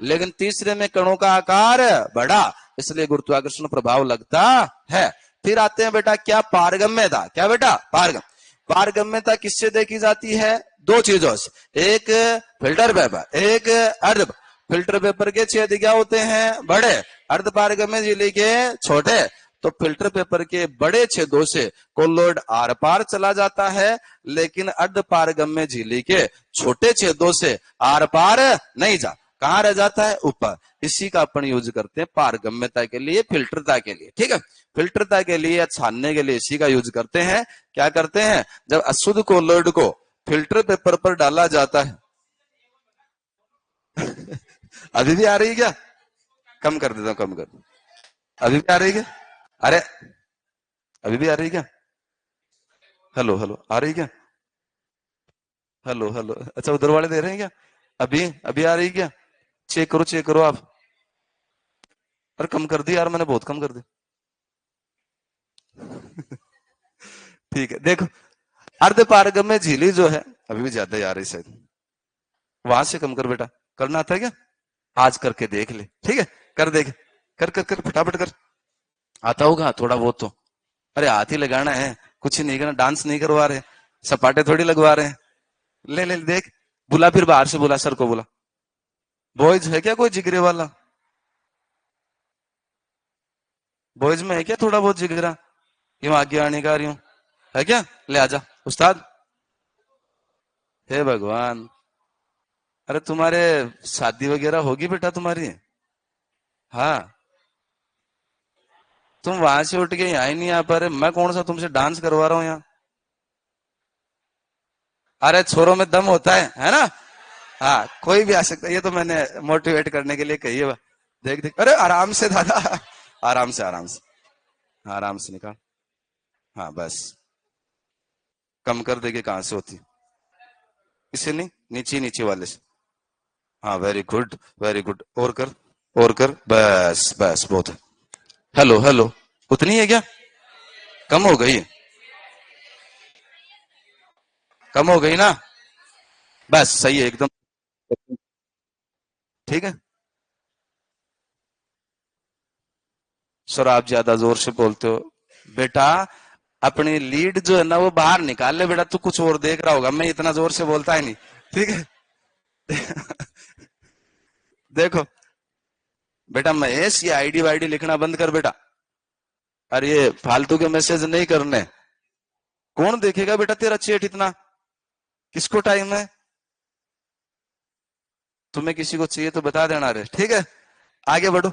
लेकिन तीसरे में कणों का आकार बड़ा, इसलिए गुरुत्वाकर्षण प्रभाव लगता है। फिर आते हैं बेटा क्या? पारगम्यता। क्या बेटा? पारगम्यता किससे देखी जाती है? 2 चीजों से। एक फिल्टर पेपर, एक अर्ध। फिल्टर पेपर के छेद क्या होते हैं? बड़े। अर्ध पारगम्य झिल्ली के छोटे। तो फिल्टर पेपर के बड़े छेदों से कोलोइड आर पार चला जाता है, लेकिन अर्ध पारगम्य झिल्ली के छोटे छेदों से आर पार नहीं जा। कहां रह जाता है? ऊपर। इसी का अपन यूज करते हैं पारगम्यता के लिए, फिल्टरता के लिए। ठीक है, फिल्टरता के लिए या छानने के लिए इसी का यूज करते हैं। क्या करते हैं? जब अशुद्ध कोलोइड को फिल्टर पेपर पर डाला जाता है अभी भी आ रही है क्या? कम कर देता हूं, कम कर। अभी भी आ रही है क्या? अरे अभी भी आ रही है क्या? हेलो हेलो, आ रही है क्या? हेलो हेलो, अच्छा उधर वाले दे रहे हैं क्या? अभी अभी आ रही है क्या? चेक करो आप। अरे कम कर दी यार, मैंने बहुत कम कर दी। ठीक है, देखो अर्ध पारगम्य झिल्ली जो है अभी भी ज्यादा ही आ रही शायद। वहां से कम कर बेटा। करना आता है क्या? आज करके देख ले। ठीक है, कर देख, कर कर कर फटाफट कर। आता होगा थोड़ा बहुत तो। अरे हाथ ही लगाना है, कुछ नहीं करना। डांस नहीं करवा रहे, सपाटे थोड़ी लगवा रहे हैं। ले ले देख। बुला, फिर बाहर से बुला, सर को बुला। बॉयज है क्या कोई जिगरे वाला? बॉयज में है क्या थोड़ा बहुत जिगरा? यूं आगे आने का रही हूं, है क्या? ले आजा उस्ताद। हे भगवान, अरे तुम्हारे शादी वगैरह होगी बेटा तुम्हारी? हाँ, तुम वहां से उठ के यहाँ ही नहीं आ पा रहे, मैं कौन सा तुमसे डांस करवा रहा हूँ यहाँ? अरे छोरों में दम होता है ना? हाँ, कोई भी आ सकता है, ये तो मैंने मोटिवेट करने के लिए कही है। देख देख, अरे आराम से दादा, आराम से आराम से, आराम से निकाल। हाँ बस, कम कर देगी कहां से होती? इसे नहीं, नीचे नीचे वाले से। हाँ वेरी गुड, वेरी गुड, और कर, और कर, बस बस बहुत है। हेलो हेलो, उतनी है क्या? कम हो गई? कम हो गई ना? बस सही है एकदम। ठीक है सर, आप ज्यादा जोर से बोलते हो बेटा। अपनी लीड जो है ना वो बाहर निकाल ले बेटा, तू कुछ और देख रहा होगा, मैं इतना जोर से बोलता ही नहीं, ठीक है। देखो बेटा महेश, ये आईडी वाईडी लिखना बंद कर बेटा, और ये फालतू के मैसेज नहीं करने। कौन देखेगा बेटा तेरा चेट इतना, किसको टाइम है? तुम्हें किसी को चाहिए तो बता देना रे, ठीक है। आगे बढ़ो,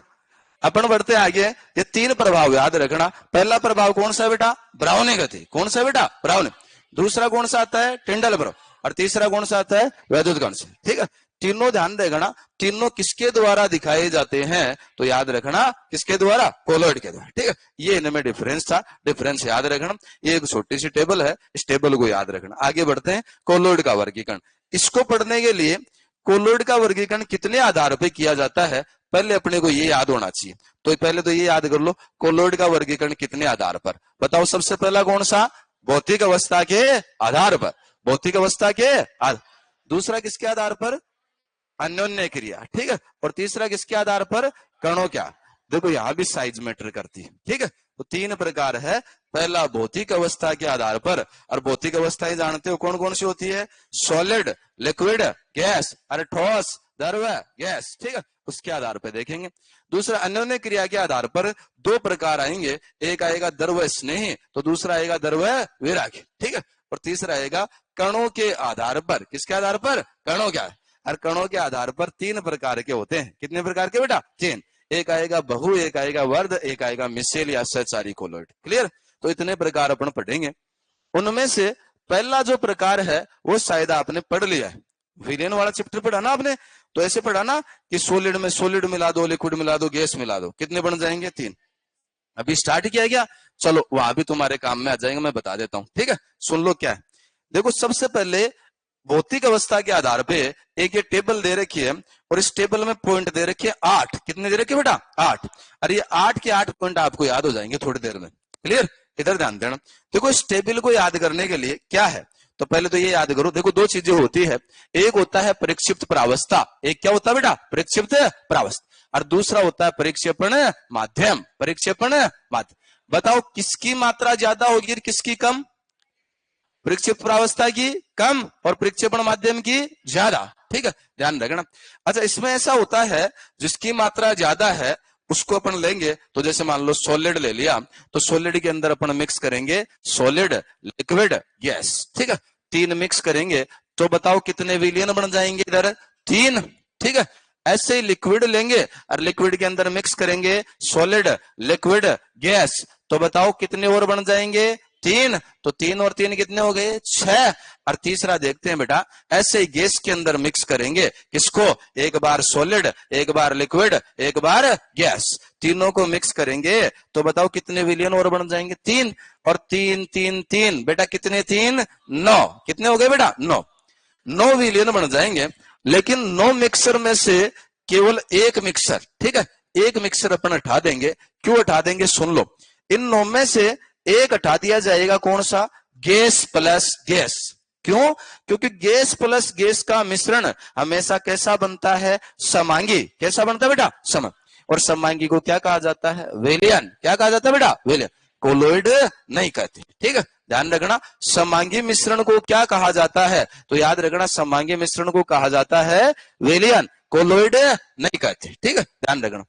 अपन बढ़ते आगे। ये 3 प्रभाव याद रखना। पहला प्रभाव कौन सा है बेटा? ब्राउनी गति। कौन सा है बेटा? ब्राउनी। दूसरा कौन सा आता है? टिंडल प्रभाव। और तीसरा कौन सा आता है? वैद्युत कण से, ठीक है। तीनों ध्यान देना, तीनों किसके द्वारा दिखाए जाते हैं? तो याद रखना किसके द्वारा? कोलॉइड के द्वारा, ठीक है। ये इनमें डिफरेंस था, डिफरेंस याद रखना। ये एक छोटी सी टेबल है, इस टेबल को याद रखना। आगे बढ़ते हैं, कोलॉइड का वर्गीकरण। इसको पढ़ने के लिए कोलॉइड का वर्गीकरण कितने आधार पर किया जाता है, पहले अपने को ये याद होना चाहिए। तो पहले तो ये याद कर लो, कोलॉइड का वर्गीकरण कितने आधार पर? बताओ सबसे पहला कौन सा? भौतिक अवस्था के आधार पर, भौतिक अवस्था के आधार। दूसरा किसके आधार पर? अन्योन्य क्रिया, ठीक है। और तीसरा किसके आधार पर? कणों क्या। देखो यहां भी साइज मैटर करती है, ठीक है। तो 3 प्रकार है। पहला भौतिक अवस्था के आधार पर, और भौतिक अवस्थाएं जानते हो कौन कौन सी होती है? सॉलिड, लिक्विड, गैस, और ठोस, द्रव, गैस, ठीक है। उसके आधार पर देखेंगे। दूसरा अन्योन्य क्रिया के आधार पर 2 प्रकार आएंगे, एक आएगा द्रव स्नेही, तो दूसरा आएगा द्रव वैराग्य, ठीक है। और तीसरा आएगा कणों के आधार पर। किसके आधार पर? कणों क्या है। और कणों के आधार पर 3 प्रकार के होते हैं। कितने प्रकार के बेटा? 3। एक आएगा बहु, एक आएगा वर्ध, एक आएगा मिसेल या सहचारी कोलॉइड। क्लियर? तो इतने प्रकार अपन पढ़ेंगे। उनमें से पहला जो प्रकार है वो शायद आपने पढ़ लिया है, विलेन वाला चैप्टर पढ़ा ना आपने। तो ऐसे पढ़ा ना कि सॉलिड में सॉलिड मिला दो, लिक्विड मिला दो, गैस मिला दो, कितने बन जाएंगे? 3। अभी स्टार्ट किया गया, चलो वहां भी तुम्हारे काम में आ जाएंगे, मैं बता देता हूं, ठीक है। सुन लो क्या है। देखो सबसे पहले भौतिक अवस्था के आधार पे एक ये टेबल दे रखी है, और इस टेबल में पॉइंट दे रखे 8। कितने दे रखे बेटा? 8। और ये 8 के 8 पॉइंट आपको याद हो जाएंगे थोड़ी देर में। क्लियर? इधर ध्यान देना। देखो इस टेबल को याद करने के लिए क्या है, तो पहले तो ये याद करो। देखो 2 चीजें होती है, एक होता है परिक्षिप्त प्रावस्था। एक क्या होता है बेटा? परिक्षिप्त प्रावस्था। और दूसरा होता है परिक्षेपण माध्यम। परिक्षेपण माध्यम। बताओ किसकी मात्रा ज्यादा होगी और किसकी कम? परिक्षेप प्रावस्था की कम और परिक्षेपण माध्यम की ज्यादा, ठीक है। ध्यान रखना। अच्छा इसमें ऐसा होता है जिसकी मात्रा ज्यादा है उसको अपन लेंगे, तो जैसे मान लो सॉलिड ले लिया, तो सॉलिड के अंदर अपन मिक्स करेंगे सॉलिड, लिक्विड, गैस, ठीक है। 3 मिक्स करेंगे तो बताओ कितने विलियन बन जाएंगे? इधर 3, ठीक है। ऐसे ही लिक्विड लेंगे और लिक्विड के अंदर मिक्स करेंगे सॉलिड, लिक्विड, गैस, तो बताओ कितने और बन जाएंगे? 3। तो 3 और 3 कितने हो गए? 6। और तीसरा देखते हैं बेटा, ऐसे ही गैस के अंदर मिक्स करेंगे किसको? एक बार सॉलिड, एक बार लिक्विड, एक बार गैस, तीनों को मिक्स करेंगे तो बताओ कितने विलियन और बन जाएंगे? 3। और 3 3 3 बेटा कितने? 3 9। कितने हो गए बेटा? 9 विलियन बन जाएंगे। लेकिन 9 मिक्सर में से केवल एक मिक्सर, ठीक है, एक मिक्सर अपन हटा देंगे। क्यों हटा देंगे? सुन लो। इन 9 में से एक हटा दिया जाएगा, कौन सा? Gas plus gas. क्यों? क्योंकि गैस प्लस गैस का मिश्रण हमेशा कैसा बनता है? समांगी। कैसा बनता है बेटा? समांगी। और समांगी को क्या कहा जाता है? विलयन। क्या कहा जाता है बेटा? विलयन। कोलॉइड नहीं कहते, ठीक है। ध्यान रखना, समांगी मिश्रण को क्या कहा जाता है? तो याद रखना समांगी मिश्रण को कहा जाता है विलयन, कोलॉइड नहीं कहते, ठीक है। ध्यान रखना।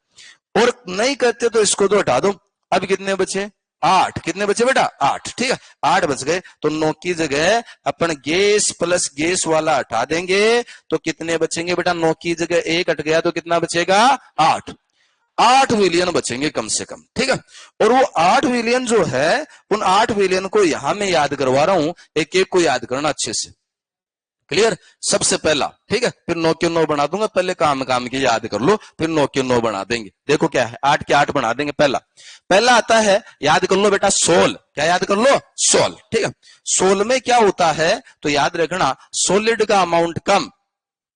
और नहीं कहते तो इसको तो हटा दो। अब कितने बचे? 8। कितने बचे बेटा? 8, ठीक है। 8 बच गए तो 9 की जगह अपन गैस प्लस गैस वाला हटा देंगे तो कितने बचेंगे बेटा? 9 की जगह 1 हट गया तो कितना बचेगा? 8। 8 विलियन बचेंगे कम से कम, ठीक है। और वो 8 विलियन जो है, उन 8 विलियन को यहां मैं याद करवा रहा हूं, एक एक को याद करना अच्छे से। क्लियर? सबसे पहला, ठीक है, फिर 9 के 9 बना दूंगा। पहले काम की याद कर लो, फिर 9 के 9 बना देंगे। देखो क्या है, 8 के 8 बना देंगे। पहला आता है, याद कर लो बेटा, सोल। क्या याद कर लो? सोल, ठीक है। सोल में क्या होता है तो याद रखना, सॉलिड का अमाउंट कम,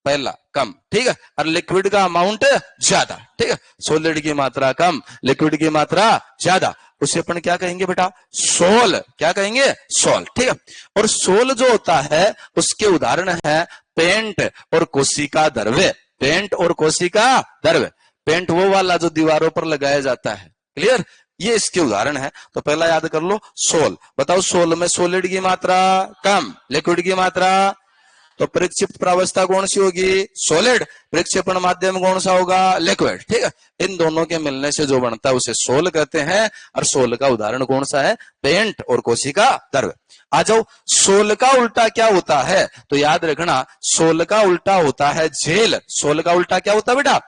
पहला कम, ठीक है, और लिक्विड का अमाउंट ज्यादा, ठीक है। सॉलिड की मात्रा कम, लिक्विड की मात्रा ज्यादा, उसे अपन क्या कहेंगे बेटा? सोल। क्या कहेंगे? सोल, ठीक है। और सोल जो होता है उसके उदाहरण है पेंट और कोशिका द्रव्य। पेंट और कोशिका द्रव्य। पेंट वो वाला जो दीवारों पर लगाया जाता है, क्लियर, ये इसके उदाहरण है। तो पहला याद कर लो, सोल। बताओ सोल में सॉलिड की मात्रा कम, लिक्विड की मात्रा, तो प्रक्षिप्त प्रावस्था कौन सी होगी? सॉलिड। प्रक्षेपण माध्यम कौन सा होगा? लिक्विड। ठीक है, इन दोनों के मिलने से जो बनता है उसे सोल कहते हैं। और सोल का उदाहरण कौन सा है? पेंट और कोशिका द्रव्य। आ जाओ, सोल का उल्टा क्या होता है? तो याद रखना, सोल का उल्टा होता है जेल। सोल का उल्टा क्या होता है बेटा?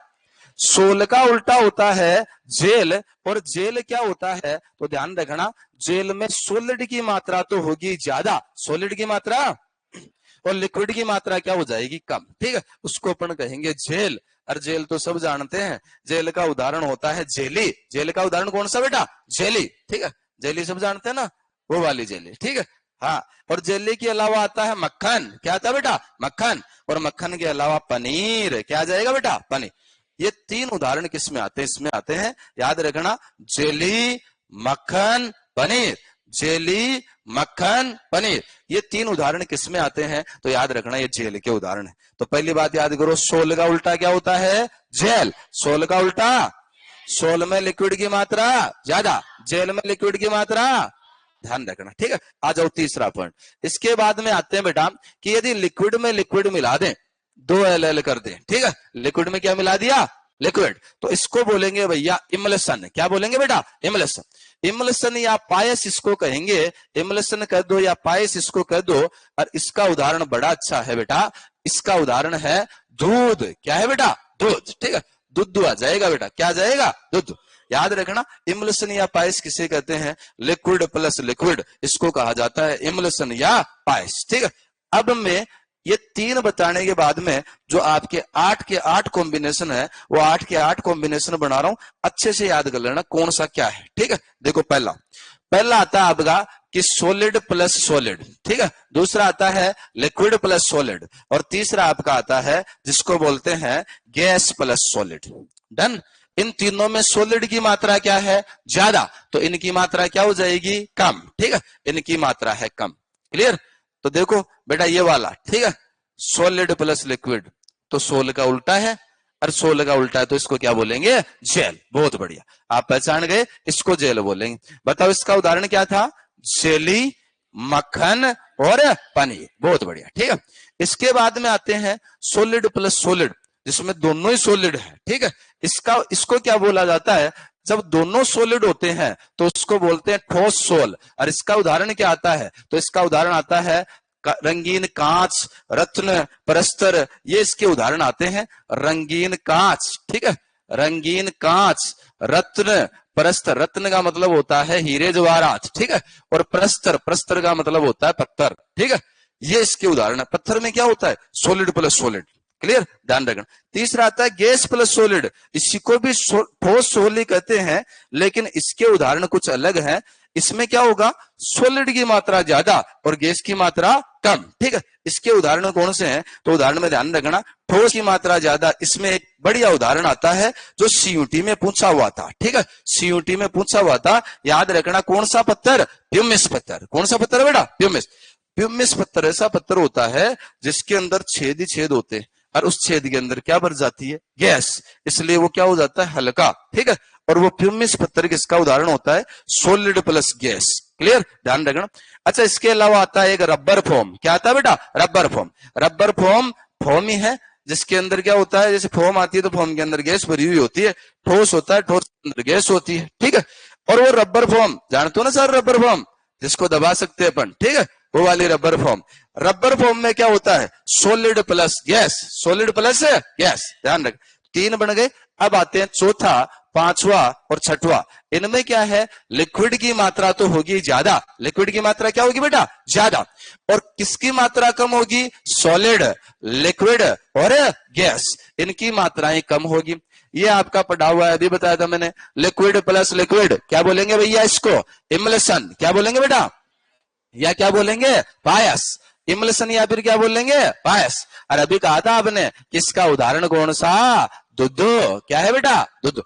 सोल का उल्टा होता है जेल। और जेल क्या होता है? तो ध्यान रखना, जेल में सॉलिड की मात्रा तो होगी ज्यादा, सॉलिड की मात्रा, और लिक्विड की मात्रा क्या हो जाएगी? कम। ठीक है, उसको अपन कहेंगे जेल। और जेल तो सब जानते हैं, जेल का उदाहरण होता है जेली। जेल का उदाहरण कौन सा बेटा? जेली। ठीक है, जेली सब जानते हैं ना, वो वाली जेली। ठीक है, हाँ। और जेली के अलावा आता है मक्खन। क्या आता है बेटा? मक्खन। और मक्खन के अलावा पनीर। क्या आ जाएगा बेटा? पनीर। ये तीन उदाहरण किस में आते हैं? इसमें आते हैं, याद रखना, जेली, मक्खन, पनीर। जेली, मक्खन, पनीर, ये तीन उदाहरण किस में आते हैं? तो याद रखना, ये जेल के उदाहरण है। तो पहली बात याद करो, सोल का उल्टा क्या होता है? जेल। सोल का उल्टा, सोल में लिक्विड की मात्रा ज्यादा, जेल में लिक्विड की मात्रा, ध्यान रखना। ठीक है, आ जाओ तीसरा पॉइंट। इसके बाद में आते हैं बेटा कि यदि लिक्विड में लिक्विड मिला दें, 2 कर दें। ठीक है, लिक्विड में क्या मिला दिया? लिक्विड। तो इसको बोलेंगे भैया इमल्सन। क्या बोलेंगे बेटा? इमल्सन। इमल्सन या पायस इसको कहेंगे। इमल्सन कह दो या पायस इसको कह दो। और इसका उदाहरण बड़ा अच्छा है बेटा, इसका उदाहरण है दूध। क्या है बेटा? दूध। ठीक है, दूध आ जाएगा बेटा। क्या जाएगा? दूध। याद रखना, इमल्सन या पायस किसे कहते हैं? लिक्विड प्लस लिक्विड, इसको कहा जाता है इमल्सन या पायस। ठीक है, अब मैं ये तीन बताने के बाद में जो आपके 8 के 8 कॉम्बिनेशन है, वो 8 के 8 कॉम्बिनेशन बना रहा हूं, अच्छे से याद कर लेना कौन सा क्या है। ठीक है, देखो, पहला आता है आपका कि सॉलिड प्लस सॉलिड। ठीक है, दूसरा आता है लिक्विड प्लस सॉलिड, और तीसरा आपका आता है जिसको बोलते हैं गैस प्लस सॉलिड। डन। इन तीनों में सॉलिड की मात्रा क्या है? ज्यादा, तो इनकी मात्रा क्या हो जाएगी? कम। ठीक है, इनकी मात्रा है कम। क्लियर? तो देखो बेटा ये वाला, ठीक है, सॉलिड प्लस लिक्विड, तो सोल का उल्टा है, और सोल का उल्टा है तो इसको क्या बोलेंगे? जेल। बहुत बढ़िया, आप पहचान गए, इसको जेल बोलेंगे। बताओ इसका उदाहरण क्या था? जेली, मक्खन और पनीर। बहुत बढ़िया। ठीक है, इसके बाद में आते हैं सॉलिड प्लस सॉलिड, जिसमें दोनों ही सॉलिड है। ठीक है, इसको क्या बोला जाता है? जब दोनों सॉलिड होते हैं तो उसको बोलते हैं ठोस सोल। और इसका उदाहरण क्या आता है? तो इसका उदाहरण आता है रंगीन कांच, रत्न, परस्तर, ये इसके उदाहरण आते हैं। रंगीन कांच, ठीक है, रंगीन कांच, रत्न, परस्तर। रत्न का मतलब होता है हीरे जवाहरात। ठीक है, और परस्तर, परस्तर का मतलब होता है पत्थर। ठीक है, ये इसके उदाहरण है। पत्थर में क्या होता है? Solid plus solid. क्लियर? ध्यान रखना। तीसरा आता है गैस प्लस सॉलिड, इसी को भी ठोस सोली कहते हैं, लेकिन इसके उदाहरण कुछ अलग है। इसमें क्या होगा? सॉलिड की मात्रा ज्यादा और गैस की मात्रा कम। ठीक है, इसके उदाहरण कौन से हैं? तो उदाहरण में ध्यान रखना, ठोस की मात्रा ज्यादा, इसमें एक बढ़िया उदाहरण आता है जो सीयूटी में पूछा हुआ था। ठीक है, सीयूटी में पूछा हुआ था, याद रखना, कौन सा पत्थर? प्यूमिस पत्थर। कौन सा पत्थर है बेटा? प्यूमिस। प्यूमिस पत्थर ऐसा पत्थर होता है जिसके अंदर छेद ही छेद होते हैं, और उस छेद के अंदर क्या भर जाती है? गैस। इसलिए वो क्या हो जाता है? हल्का। ठीक है, और वो प्यूमिस पत्थर किसका उदाहरण होता है? Solid plus gas. क्लियर? ध्यान रखना। अच्छा, इसके अलावा आता है एक रबर फॉर्म। क्या आता है बेटा? Rubber form. Rubber form form ही है जिसके अंदर क्या होता है? जैसे फॉर्म आती है तो फॉर्म के अंदर गैस भरी हुई होती है, ठोस होता है, ठोस के अंदर गैस होती है। ठीक है, और वो रबर फॉर्म जानते हो ना सर? रबर फॉर्म जिसको दबा सकते हैं अपन। ठीक है, वो वाली रबर फॉर्म। रबर फॉर्म में क्या होता है? Solid plus gas. Solid plus gas. ध्यान रख, 3 बन गए। अब आते हैं चौथा, पांचवा और छठवा। इनमें क्या है? लिक्विड की मात्रा तो होगी ज्यादा। लिक्विड की मात्रा क्या होगी बेटा? ज्यादा। और किसकी मात्रा कम होगी? सॉलिड, लिक्विड और गैस, इनकी मात्राएं कम होगी। ये आपका पढ़ा हुआ है, अभी बताया था मैंने। लिक्विड प्लस लिक्विड क्या बोलेंगे भैया? इसको इमल्सन। क्या बोलेंगे बेटा? या क्या बोलेंगे? पायस। इमल्सन या फिर क्या बोलेंगे? पायस। और अभी कहा था आपने किसका उदाहरण कौन सा? दूध। क्या है बेटा? दूध।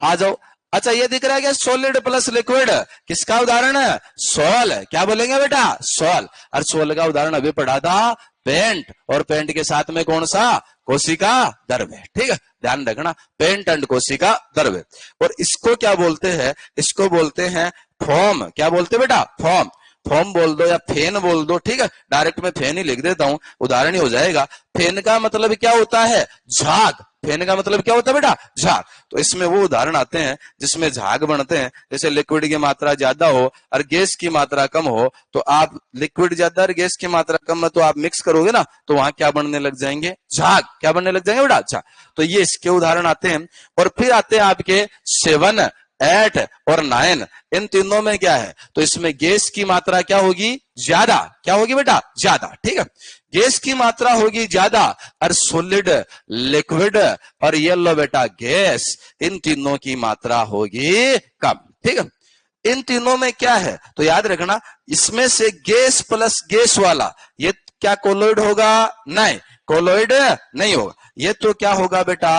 आ जाओ। अच्छा, ये दिख रहा है क्या? सॉलिड प्लस लिक्विड, किसका उदाहरण है? सॉल। क्या बोलेंगे बेटा? सॉल। और सॉल का उदाहरण अभी पढ़ा था पेंट, और पेंट के साथ में कौन सा? कोशिका द्रव्य। ठीक है, ध्यान रखना, पेंट एंड कोशिका द्रव्य। और इसको क्या बोलते हैं, इसको बोलते हैं फोम। क्या बोलते हैं बेटा, फोम। फोम बोल दो या फेन बोल दो, ठीक है, डायरेक्ट में फेन ही लिख देता हूं, उदाहरण ही हो जाएगा। फेन का मतलब क्या होता है, झाग। फेन का मतलब क्या होता है बेटा, झाग। तो इसमें वो उदाहरण आते हैं जिसमें झाग बनते हैं, जैसे लिक्विड की मात्रा ज्यादा हो और गैस की मात्रा कम हो, तो आप लिक्विड ज्यादा और गैस की मात्रा कम है तो आप मिक्स करोगे ना, तो वहां क्या बनने लग जाएंगे, झाग। क्या बनने लग जाएंगे बेटा, झाग। तो ये इसके उदाहरण आते हैं। और फिर आते हैं आपके 7, 8 और 9। इन तीनों में क्या है, तो इसमें गैस की मात्रा क्या होगी, ज्यादा। क्या होगी बेटा, ज्यादा, ठीक है। गैस की मात्रा होगी ज्यादा और सॉलिड, लिक्विड और ये लो बेटा गैस, इन तीनों की मात्रा होगी कम, ठीक है। इन तीनों में क्या है, तो याद रखना, इसमें से गैस प्लस गैस वाला ये क्या कोलोइड होगा, नहीं, कोलोइड नहीं होगा। ये तो क्या होगा बेटा,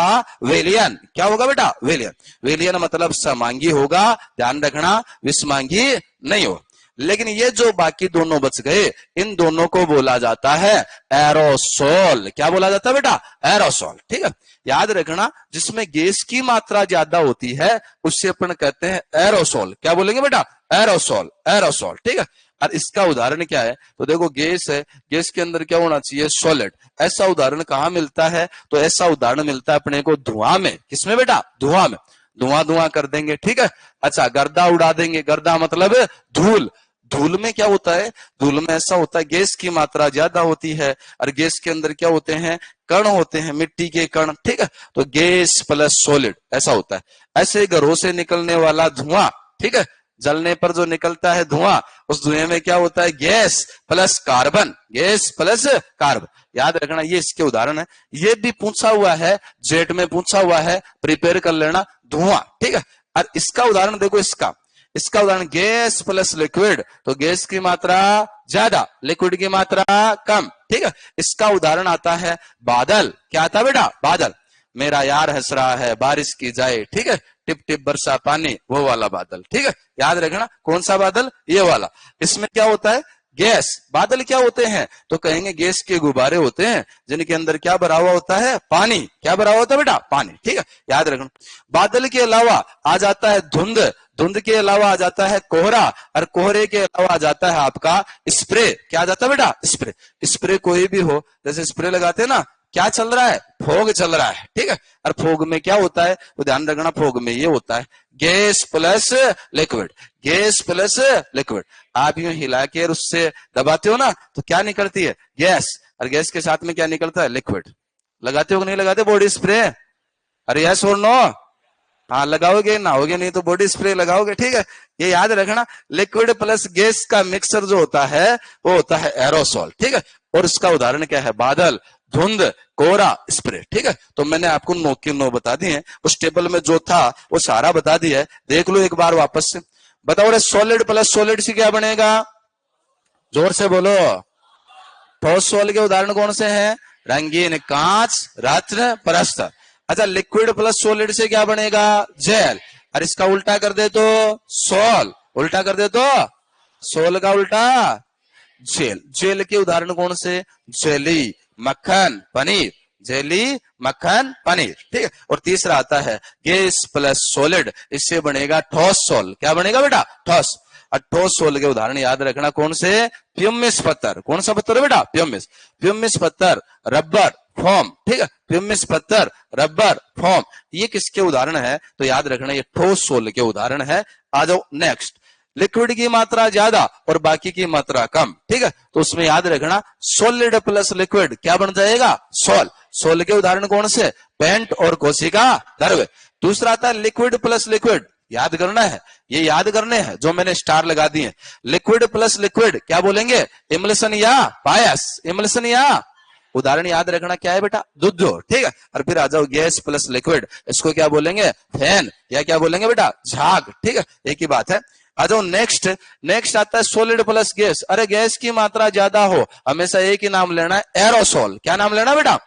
विलयन। क्या होगा बेटा, विलयन। विलयन मतलब समांगी होगा, ध्यान रखना, विषमांगी नहीं होगा। लेकिन ये जो बाकी दोनों बच गए, इन दोनों को बोला जाता है एरोसोल। क्या बोला जाता है बेटा, एरोसोल, ठीक है। याद रखना, जिसमें गैस की मात्रा ज्यादा होती है उससे अपन कहते हैं एरोसोल। क्या बोलेंगे बेटा, एरोसोल, एरोसोल, ठीक है। और इसका उदाहरण क्या है, तो देखो गैस है, गैस के अंदर क्या होना चाहिए, सॉलिड। ऐसा उदाहरण कहां मिलता है, तो ऐसा उदाहरण मिलता है अपने को धुआं में। किसमें बेटा, धुआं में। धुआं धुआं कर देंगे, ठीक है। अच्छा, गर्दा उड़ा देंगे, गर्दा मतलब धूल। धूल में क्या होता है, धूल में ऐसा होता है गैस की मात्रा ज्यादा होती है और गैस के अंदर क्या होते हैं, कण होते हैं, मिट्टी के कण, ठीक है। तो गैस प्लस सॉलिड ऐसा होता है। ऐसे घरों से निकलने वाला धुआं, ठीक है, जलने पर जो निकलता है धुआं, उस धुएं में क्या होता है, gas plus carbon, gas plus carbon. याद रखना, ये इसके उदाहरण है। ये भी पूछा हुआ है, जेट में पूछा हुआ है, प्रिपेयर कर लेना, धुआं, ठीक है। और इसका उदाहरण देखो, इसका उदाहरण गैस प्लस लिक्विड, तो गैस की मात्रा ज्यादा, लिक्विड की मात्रा कम, ठीक है। इसका उदाहरण आता है बादल। क्या आता है बेटा, बादल। मेरा यार हंस रहा है, बारिश की जाए, ठीक है, टिप टिप बरसा पानी, वो वाला बादल, ठीक है। याद रखना, कौन सा बादल, ये वाला। इसमें क्या होता है, गैस। बादल क्या होते हैं, तो कहेंगे गैस के गुब्बारे होते हैं जिनके अंदर क्या भरा हुआ होता है, पानी। क्या भरा हुआ होता है बेटा, पानी, ठीक है। याद रखना, बादल के अलावा आ जाता है धुंध, धुंध के अलावा आ जाता है कोहरा, और कोहरे के अलावा आ जाता है आपका स्प्रे। क्या आ जाता है बेटा, स्प्रे। स्प्रे कोई भी हो, जैसे स्प्रे लगाते हैं ना, क्या चल रहा है, फोग चल रहा है, ठीक है। और फोग में क्या होता है, तो ध्यान रखना, फोग में ये होता है gas plus liquid, gas plus liquid. आप यूं हिला के उससे दबाते हो ना, तो क्या निकलती है, गैस, और गैस के साथ में क्या निकलता है, लिक्विड। लगाते हो कि नहीं लगाते बॉडी स्प्रे, अरे यस और नो, हाँ लगाओगे, ना होगे नहीं तो बॉडी स्प्रे लगाओगे, ठीक है। ये याद रखना, लिक्विड प्लस गैस का मिक्सर जो होता है वो होता है एरोसोल, ठीक है। और इसका उदाहरण क्या है, बादल, धुंध, कोहरा, स्प्रे, ठीक है। तो मैंने आपको 9 के 9 बता दिए हैं, उस टेबल में जो था वो सारा बता दिया है, देख लो एक बार वापस से। बताओ रे, सॉलिड प्लस सॉलिड से क्या बनेगा, जोर से बोलो। ठोस सॉलिड के उदाहरण कौन से हैं, रंगीन कांच, रत्न, परस्तर। अच्छा, लिक्विड प्लस सॉलिड से क्या बनेगा, जेल। और इसका उल्टा कर दे तो सोल, उल्टा कर दे तो सोल का उल्टा जेल। जेल के उदाहरण कौन से, जेली, मक्खन, पनीर, जेली, मक्खन, पनीर, ठीक है। और तीसरा आता है गैस प्लस सॉलिड, इससे बनेगा ठोस सोल। क्या बनेगा बेटा, ठोस। और ठोस सोल के उदाहरण याद रखना कौन से, प्यूमिस पत्थर। कौन सा पत्थर है बेटा, प्यूमिस। प्यूमिस पत्थर, रबर, फोम, ठीक है। प्यूमिस पत्थर, रबर, फोम, ये किसके उदाहरण है, तो याद रखना ये ठोस सोल के उदाहरण है। आ जाओ नेक्स्ट, लिक्विड की मात्रा ज्यादा और बाकी की मात्रा कम, ठीक है। तो उसमें याद रखना, सॉलिड प्लस लिक्विड क्या बन जाएगा, सोल। सोल के उदाहरण कौन से, पेंट और कोशिका द्रव्य। दूसरा आता है लिक्विड प्लस लिक्विड, याद करना है, ये याद करने हैं जो मैंने स्टार लगा दिए। लिक्विड प्लस लिक्विड क्या बोलेंगे, इमल्सन या पायस, इमल्सन या, उदाहरण याद रखना क्या है बेटा, दूध, ठीक है। और फिर आ जाओ गैस प्लस लिक्विड, इसको क्या बोलेंगे, फैन, या क्या बोलेंगे बेटा, झाग, ठीक है, एक ही बात है। आ जाओ नेक्स्ट, नेक्स्ट आता है सॉलिड प्लस गैस। अरे गैस की मात्रा ज्यादा हो, हमेशा एक ही नाम लेना है, एरोसोल। क्या नाम लेना बेटा,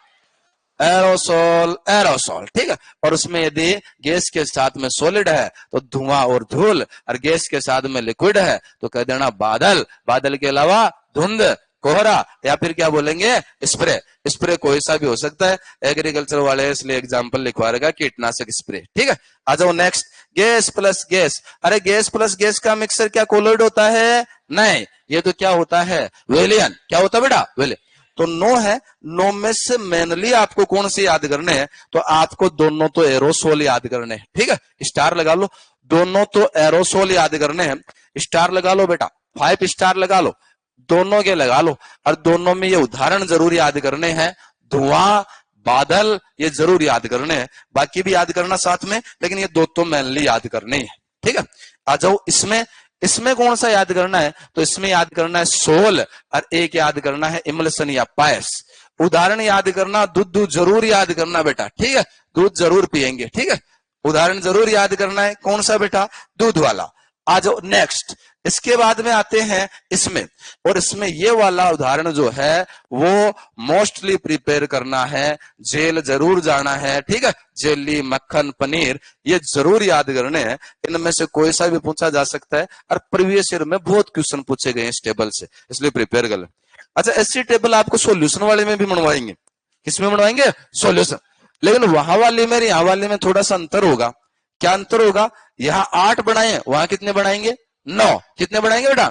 एरोसोल, एरोसोल, ठीक है। और उसमें यदि गैस के साथ में सॉलिड है तो धुआं और धूल, और गैस के साथ में लिक्विड है तो कह देना बादल, बादल के अलावा धुंध, कोहरा, या फिर क्या बोलेंगे स्प्रे। स्प्रे कोई सा भी हो सकता है, एग्रीकल्चर वाले इसलिए एग्जाम्पल लिखवा रहेगा कीटनाशक स्प्रे। ठीक है, आ जाओ नेक्स्ट। गैस प्लस गैस, अरे गैस प्लस गैस का मिक्सर क्या कोलोइड होता है? नहीं, ये तो क्या होता है? विलियन। क्या होता है बेटा? विलियन। तो नो है, नो में से मेनली आपको कौन से याद करने हैं? तो आपको दोनों तो एरोसोल याद करने हैं। ठीक है, स्टार लगा लो, दोनों तो एरोसोल याद करने हैं। स्टार लगा लो बेटा, 5 स्टार लगा लो, दोनों के लगा लो। और दोनों में ये उदाहरण जरूर याद करने हैं, धुआं, बादल, ये जरूर याद करने हैं। बाकी भी याद करना साथ में, लेकिन ये दो तो मेनली याद करने हैं। ठीक है, आ जाओ इसमें। इसमें कौन सा याद करना है? तो इसमें याद करना है सोल, और एक याद करना है इमल्सन या पायस। उदाहरण याद करना, दूध जरूर याद करना बेटा। ठीक है, दूध जरूर पिएंगे। ठीक है, उदाहरण जरूर याद करना है। कौन सा बेटा? दूध वाला। आ जाओ नेक्स्ट। इसके बाद में आते हैं इसमें, और इसमें ये वाला उदाहरण जो है वो मोस्टली प्रिपेयर करना है, जेल जरूर जाना है। ठीक है, जेली, मक्खन, पनीर, ये जरूर याद करने हैं। इनमें से कोई सा भी पूछा जा सकता है, और प्रीवियस ईयर में बहुत क्वेश्चन पूछे गए इस टेबल से, इसलिए प्रिपेयर कर ले। अच्छा, ऐसी टेबल आपको सॉल्यूशन वाले में भी बनवाएंगे। किसमें बनवाएंगे? सॉल्यूशन। लेकिन वहां वाले में यहाँ वाले में थोड़ा सा अंतर होगा। क्या अंतर होगा? यहाँ 8 बनाए, वहां कितने बनाएंगे? 9। कितने बनाएंगे बेटा?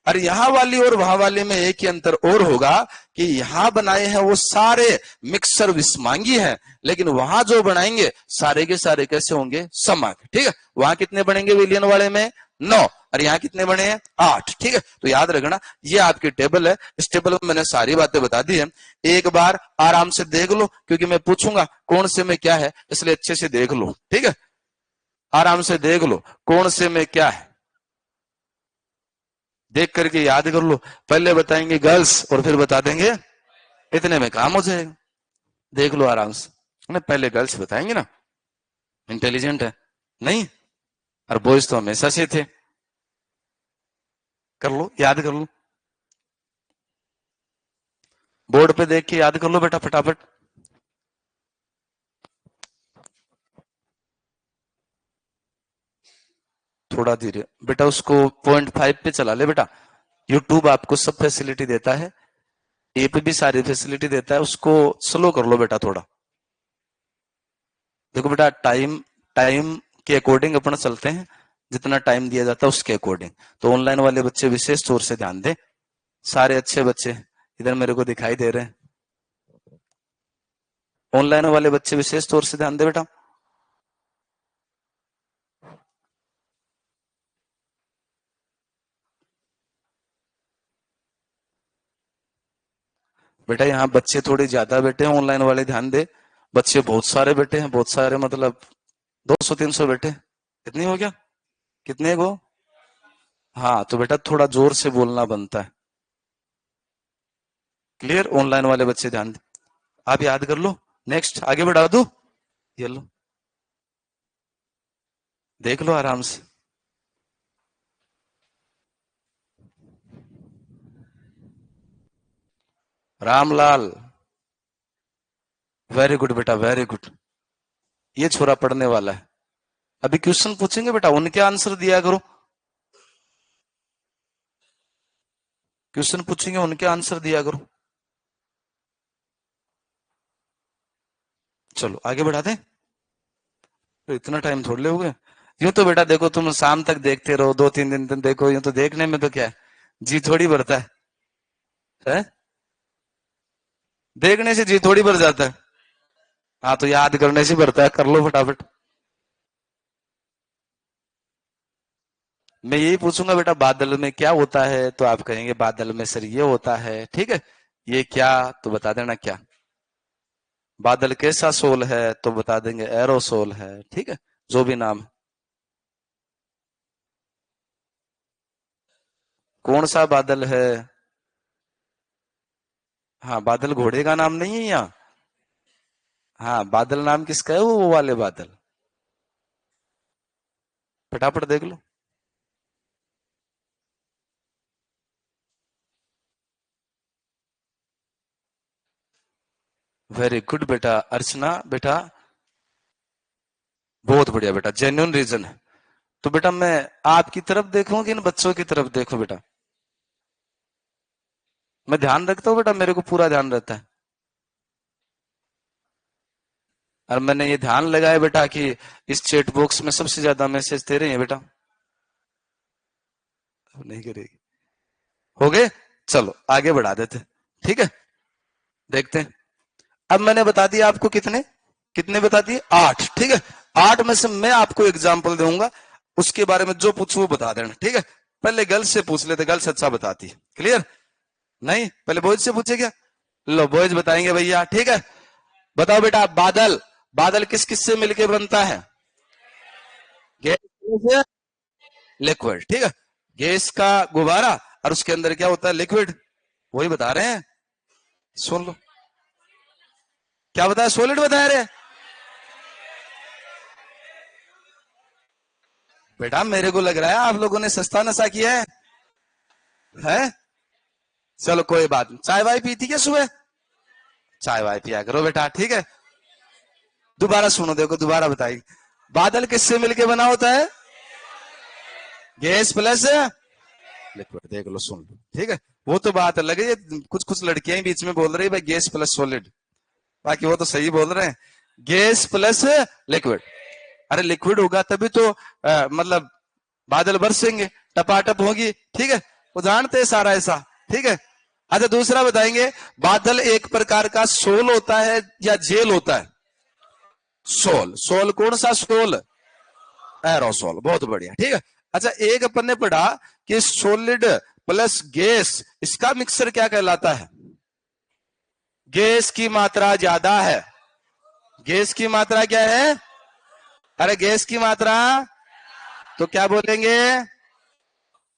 और यहां वाली और वहां वाले में एक ही अंतर और होगा कि यहां बनाए हैं वो सारे मिक्सर विस्मांगी हैं, लेकिन वहां जो बनाएंगे सारे के सारे कैसे होंगे? समांग। ठीक है, वहां कितने बनेंगे विलियन वाले में? 9, और यहाँ कितने बने हैं? 8। ठीक है, तो याद रखना ये आपकी टेबल है। इस टेबल में मैंने सारी बातें बता दी है, एक बार आराम से देख लो, क्योंकि मैं पूछूंगा कौन से में क्या है, इसलिए अच्छे से देख लो। ठीक है, आराम से देख लो कौन से में क्या है, देख करके याद कर लो। पहले बताएंगे गर्ल्स और फिर बता देंगे, इतने में काम हो जाएगा। देख लो आराम से, नहीं पहले गर्ल्स बताएंगे ना, इंटेलिजेंट है नहीं, और बॉयज तो हमेशा से थे। कर लो, याद कर लो, बोर्ड पे देख के याद कर लो बेटा फटाफट। थोड़ा धीरे बेटा, उसको 0.5 पे चला ले बेटा। यूट्यूब आपको सब फैसिलिटी देता है, ये पे भी सारी फैसिलिटी देता है, उसको स्लो कर लो बेटा थोड़ा। देखो बेटा, टाइम टाइम के अकॉर्डिंग अपन चलते हैं, जितना टाइम दिया जाता है उसके अकॉर्डिंग। तो ऑनलाइन वाले बच्चे विशेष तौर से ध्यान दें, सारे अच्छे बच्चे इधर मेरे को दिखाई दे रहे हैं। ऑनलाइन वाले बच्चे विशेष तौर से ध्यान दे बेटा। बेटा यहाँ बच्चे थोड़े ज्यादा बैठे हैं, ऑनलाइन वाले ध्यान दे। बच्चे बहुत सारे बैठे हैं, बहुत सारे मतलब 200-300 बैठे। कितनी हो गया? कितने को? हाँ, तो बेटा थोड़ा जोर से बोलना बनता है। क्लियर? ऑनलाइन वाले बच्चे ध्यान दे, आप याद कर लो। नेक्स्ट आगे बढ़ा दो, ये लो देख लो आराम से। रामलाल, वेरी गुड बेटा, वेरी गुड। ये छोरा पढ़ने वाला है। अभी क्वेश्चन पूछेंगे बेटा, उनके आंसर दिया करो। क्वेश्चन पूछेंगे, उनके आंसर दिया करो। चलो आगे बढ़ा दें, तो इतना टाइम थोड़ ले हो गए। यूं तो बेटा देखो, तुम शाम तक देखते रहो, 2-3 दिन तक देखो, यूं तो देखने में तो क्या है, जी थोड़ी बढ़ता है? देखने से जी थोड़ी बढ़ जाता है। हाँ, तो याद करने से बढ़ता है, कर लो फटाफट। मैं यही पूछूंगा बेटा, बादल में क्या होता है? तो आप कहेंगे बादल में सर ये होता है। ठीक है, ये क्या? तो बता देना क्या। बादल कैसा सोल है? तो बता देंगे एरोसोल है। ठीक है, जो भी नाम है। कौन सा बादल है? हाँ, बादल घोड़े का नाम नहीं है यहाँ। हाँ, बादल नाम किसका है? वो वाले बादल। फटाफट देख लो। वेरी गुड बेटा अर्चना, बेटा बहुत बढ़िया बेटा, जेन्युइन रीजन है। तो बेटा मैं आपकी तरफ देखूं कि इन बच्चों की तरफ देखूं बेटा? मैं ध्यान रखता हूँ बेटा, मेरे को पूरा ध्यान रहता है। और मैंने ये ध्यान लगाया बेटा कि इस चैट बॉक्स में सबसे ज्यादा मैसेज तेरे हैं बेटा। अब नहीं करेगी। हो गए, चलो आगे बढ़ा देते, ठीक है। देखते हैं। अब मैंने बता दिया आपको कितने कितने बता दिए, 8, ठीक है। 8 में से मैं आपको एग्जाम्पल दूंगा, उसके बारे में जो पूछू वो बता देना, ठीक है। पहले गर्ल्स से पूछ लेते, गर्ल्स अच्छा बताती है। क्लियर? नहीं, पहले बॉयज से पूछे क्या? लो बॉयज बताएंगे भैया, ठीक है। बताओ बेटा, बादल, बादल किस किस से मिलके बनता है? गैस, लिक्विड, ठीक है। गैस का गुब्बारा और उसके अंदर क्या होता है? लिक्विड। वही बता रहे हैं, सुन लो। क्या बताया? सॉलिड बता रहे हैं बेटा। मेरे को लग रहा है आप लोगों ने सस्ता नशा किया है? चलो कोई बात नहीं। चाय वाय पी थी क्या सुबह? चाय वाय पिया करो बेटा, ठीक है। दोबारा सुनो, देखो दोबारा बताइए। बादल किससे मिलके बना होता है? Gas plus liquid. देख लो, सुन लो, ठीक है। वो तो बात अलग है, कुछ कुछ लड़कियां बीच में बोल रही है भाई गैस प्लस सॉलिड, बाकी वो तो सही बोल रहे हैं, गैस प्लस लिक्विड। अरे लिक्विड होगा तभी तो मतलब बादल बरसेंगे, टपाटप होगी, ठीक है। वो जानते हैं सारा ऐसा, ठीक है। अच्छा दूसरा बताएंगे, बादल एक प्रकार का सोल होता है या जेल होता है? सोल। सोल कौन सा सोल? एरोसोल। बहुत बढ़िया, ठीक है। अच्छा एक अपन ने पढ़ा कि सॉलिड प्लस गैस, इसका मिक्सर क्या कहलाता है? गैस की मात्रा ज्यादा है। गैस की मात्रा क्या है? अरे गैस की मात्रा, तो क्या बोलेंगे?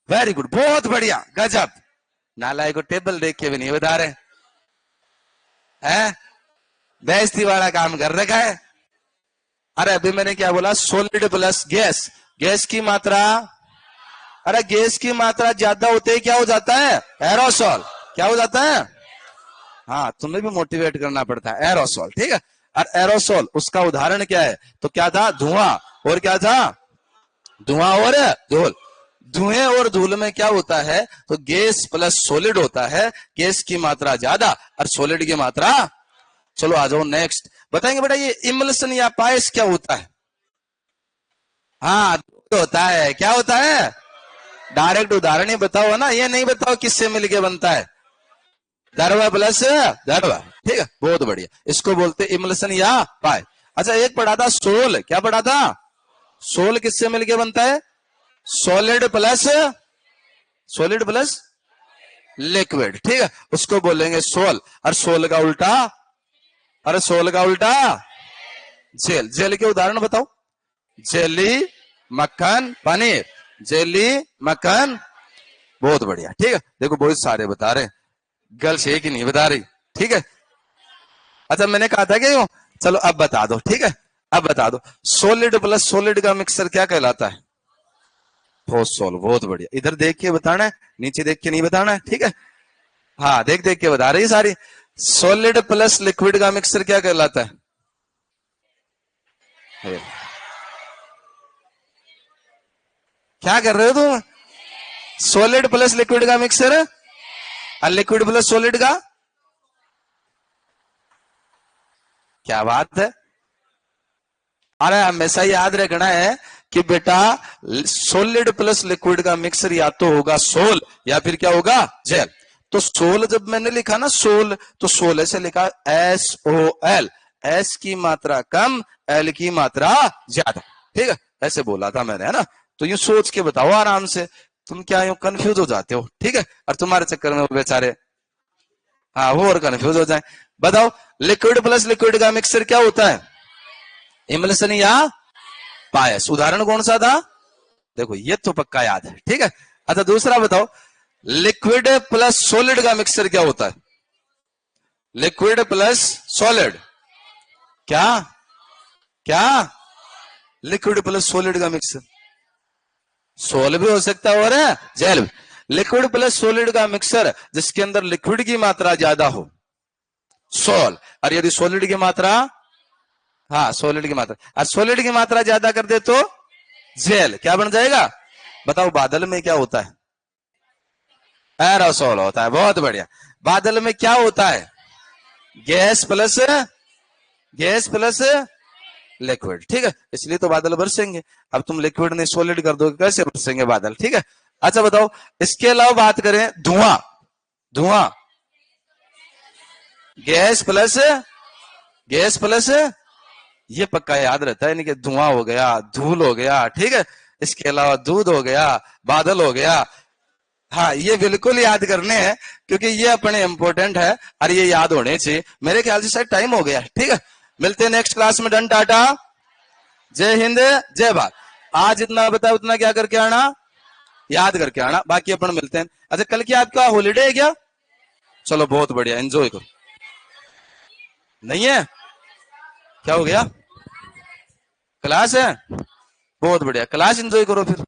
वेरी गुड, बहुत बढ़िया, गजब। नालायक को टेबल देख के भी नहीं बता रहे हैं, बेइज्जती वाला काम कर रखा है। अरे अभी मैंने क्या बोला? सॉलिड प्लस गैस, गैस की मात्रा, अरे गैस की मात्रा ज्यादा होते ही क्या हो जाता है? एरोसोल। क्या हो जाता है? हाँ, तुम्हें भी मोटिवेट करना पड़ता है, एरोसोल, ठीक है। और एरोसोल उसका उदाहरण क्या है? तो क्या था? धुआं। और क्या था? धुआं और धूल। धुएं और धूल में क्या होता है? तो गैस प्लस सॉलिड होता है, गैस की मात्रा ज्यादा और सॉलिड की मात्रा। चलो आ जाओ नेक्स्ट, बताएंगे बेटा ये इमल्सन या पायस क्या होता है? हाँ दूध होता है। क्या होता है? डायरेक्ट उदाहरण ही बताओ ना, ये नहीं बताओ किससे मिलके बनता है। दरवा प्लस दरवा, ठीक है, बहुत बढ़िया। इसको बोलते इमल्सन या पाय। अच्छा एक पढ़ा था सोल, क्या पढ़ा था? सोल किससे मिलके बनता है? Solid plus, solid plus liquid, ठीक है, उसको बोलेंगे सोल। और सोल का उल्टा, अरे सोल का उल्टा जेल। जेल के उदाहरण बताओ। जेली, मक्खन, पनीर। जेली, मक्खन, बहुत बढ़िया, ठीक है। देखो बहुत सारे बता रहे, गर्ल्स एक ही नहीं बता रही, ठीक है। अच्छा मैंने कहा था कि चलो अब बता दो, ठीक है। अब बता दो, सॉलिड प्लस सॉलिड का मिक्सर क्या कहलाता है? फोसोल। बहुत बढ़िया, इधर देख के बताना है, नीचे देख के नहीं बताना है, ठीक है। हाँ देख देख के बता रही सारी। सॉलिड प्लस लिक्विड का मिक्सर क्या कहलाता है? क्या कर रहे हो तुम? सॉलिड प्लस लिक्विड का मिक्सर और लिक्विड प्लस सॉलिड का, क्या बात है। अरे हमेशा याद रखना है कि बेटा सॉलिड प्लस लिक्विड का मिक्सर या तो होगा सोल या फिर क्या होगा? जेल। तो सोल जब मैंने लिखा ना सोल, तो सोल ऐसे लिखा SOL, एस की मात्रा कम, एल की मात्रा ज्यादा, ठीक है, ऐसे बोला था मैंने, है ना। तो यूं सोच के बताओ आराम से, तुम क्या यूं कंफ्यूज हो जाते हो, ठीक है। और तुम्हारे चक्कर में वो बेचारे, हाँ वो और कंफ्यूज हो जाए। बताओ लिक्विड प्लस लिक्विड का मिक्सर क्या होता है? इमल्सन या पायस। उदाहरण कौन सा था? देखो ये तो पक्का याद है, ठीक है। अच्छा दूसरा बताओ, लिक्विड प्लस सॉलिड का मिक्सर क्या होता है? लिक्विड प्लस सॉलिड, क्या क्या? लिक्विड प्लस सॉलिड का मिक्सर, सोल भी हो सकता है और जेल भी। लिक्विड प्लस सॉलिड का मिक्सर जिसके अंदर लिक्विड की मात्रा ज्यादा हो, सोल। और यदि सॉलिड की मात्रा, हाँ सॉलिड की मात्रा, और सॉलिड की मात्रा ज्यादा कर दे तो जेल। क्या बन जाएगा? बताओ बादल में क्या होता है? एरोसोल होता है। बहुत बढ़िया। बादल में क्या होता है? गैस प्लस लिक्विड, ठीक है, इसलिए तो बादल बरसेंगे। अब तुम लिक्विड नहीं सॉलिड कर दोगे, कैसे बरसेंगे बादल? ठीक है। अच्छा बताओ, इसके अलावा बात करें धुआं, धुआं गैस प्लस ये पक्का याद रहता है, नहीं कि धुआं हो गया, धूल हो गया, ठीक है। इसके अलावा दूध हो गया, बादल हो गया। हाँ, ये बिल्कुल याद करने हैं, क्योंकि ये अपने इंपॉर्टेंट है और ये याद होने चाहिए। मेरे ख्याल से शायद टाइम हो गया, ठीक है। मिलते हैं नेक्स्ट क्लास में। डन, टाटा, जय हिंद, जय भारत। आज इतना बताया, उतना क्या करके आना, याद करके आना, बाकी अपन मिलते हैं। अच्छा, कल की आपका हॉलीडे है क्या? चलो बहुत बढ़िया, एंजॉय करो। नहीं है? क्या हो गया? क्लास है? बहुत बढ़िया, क्लास एंजॉय करो फिर।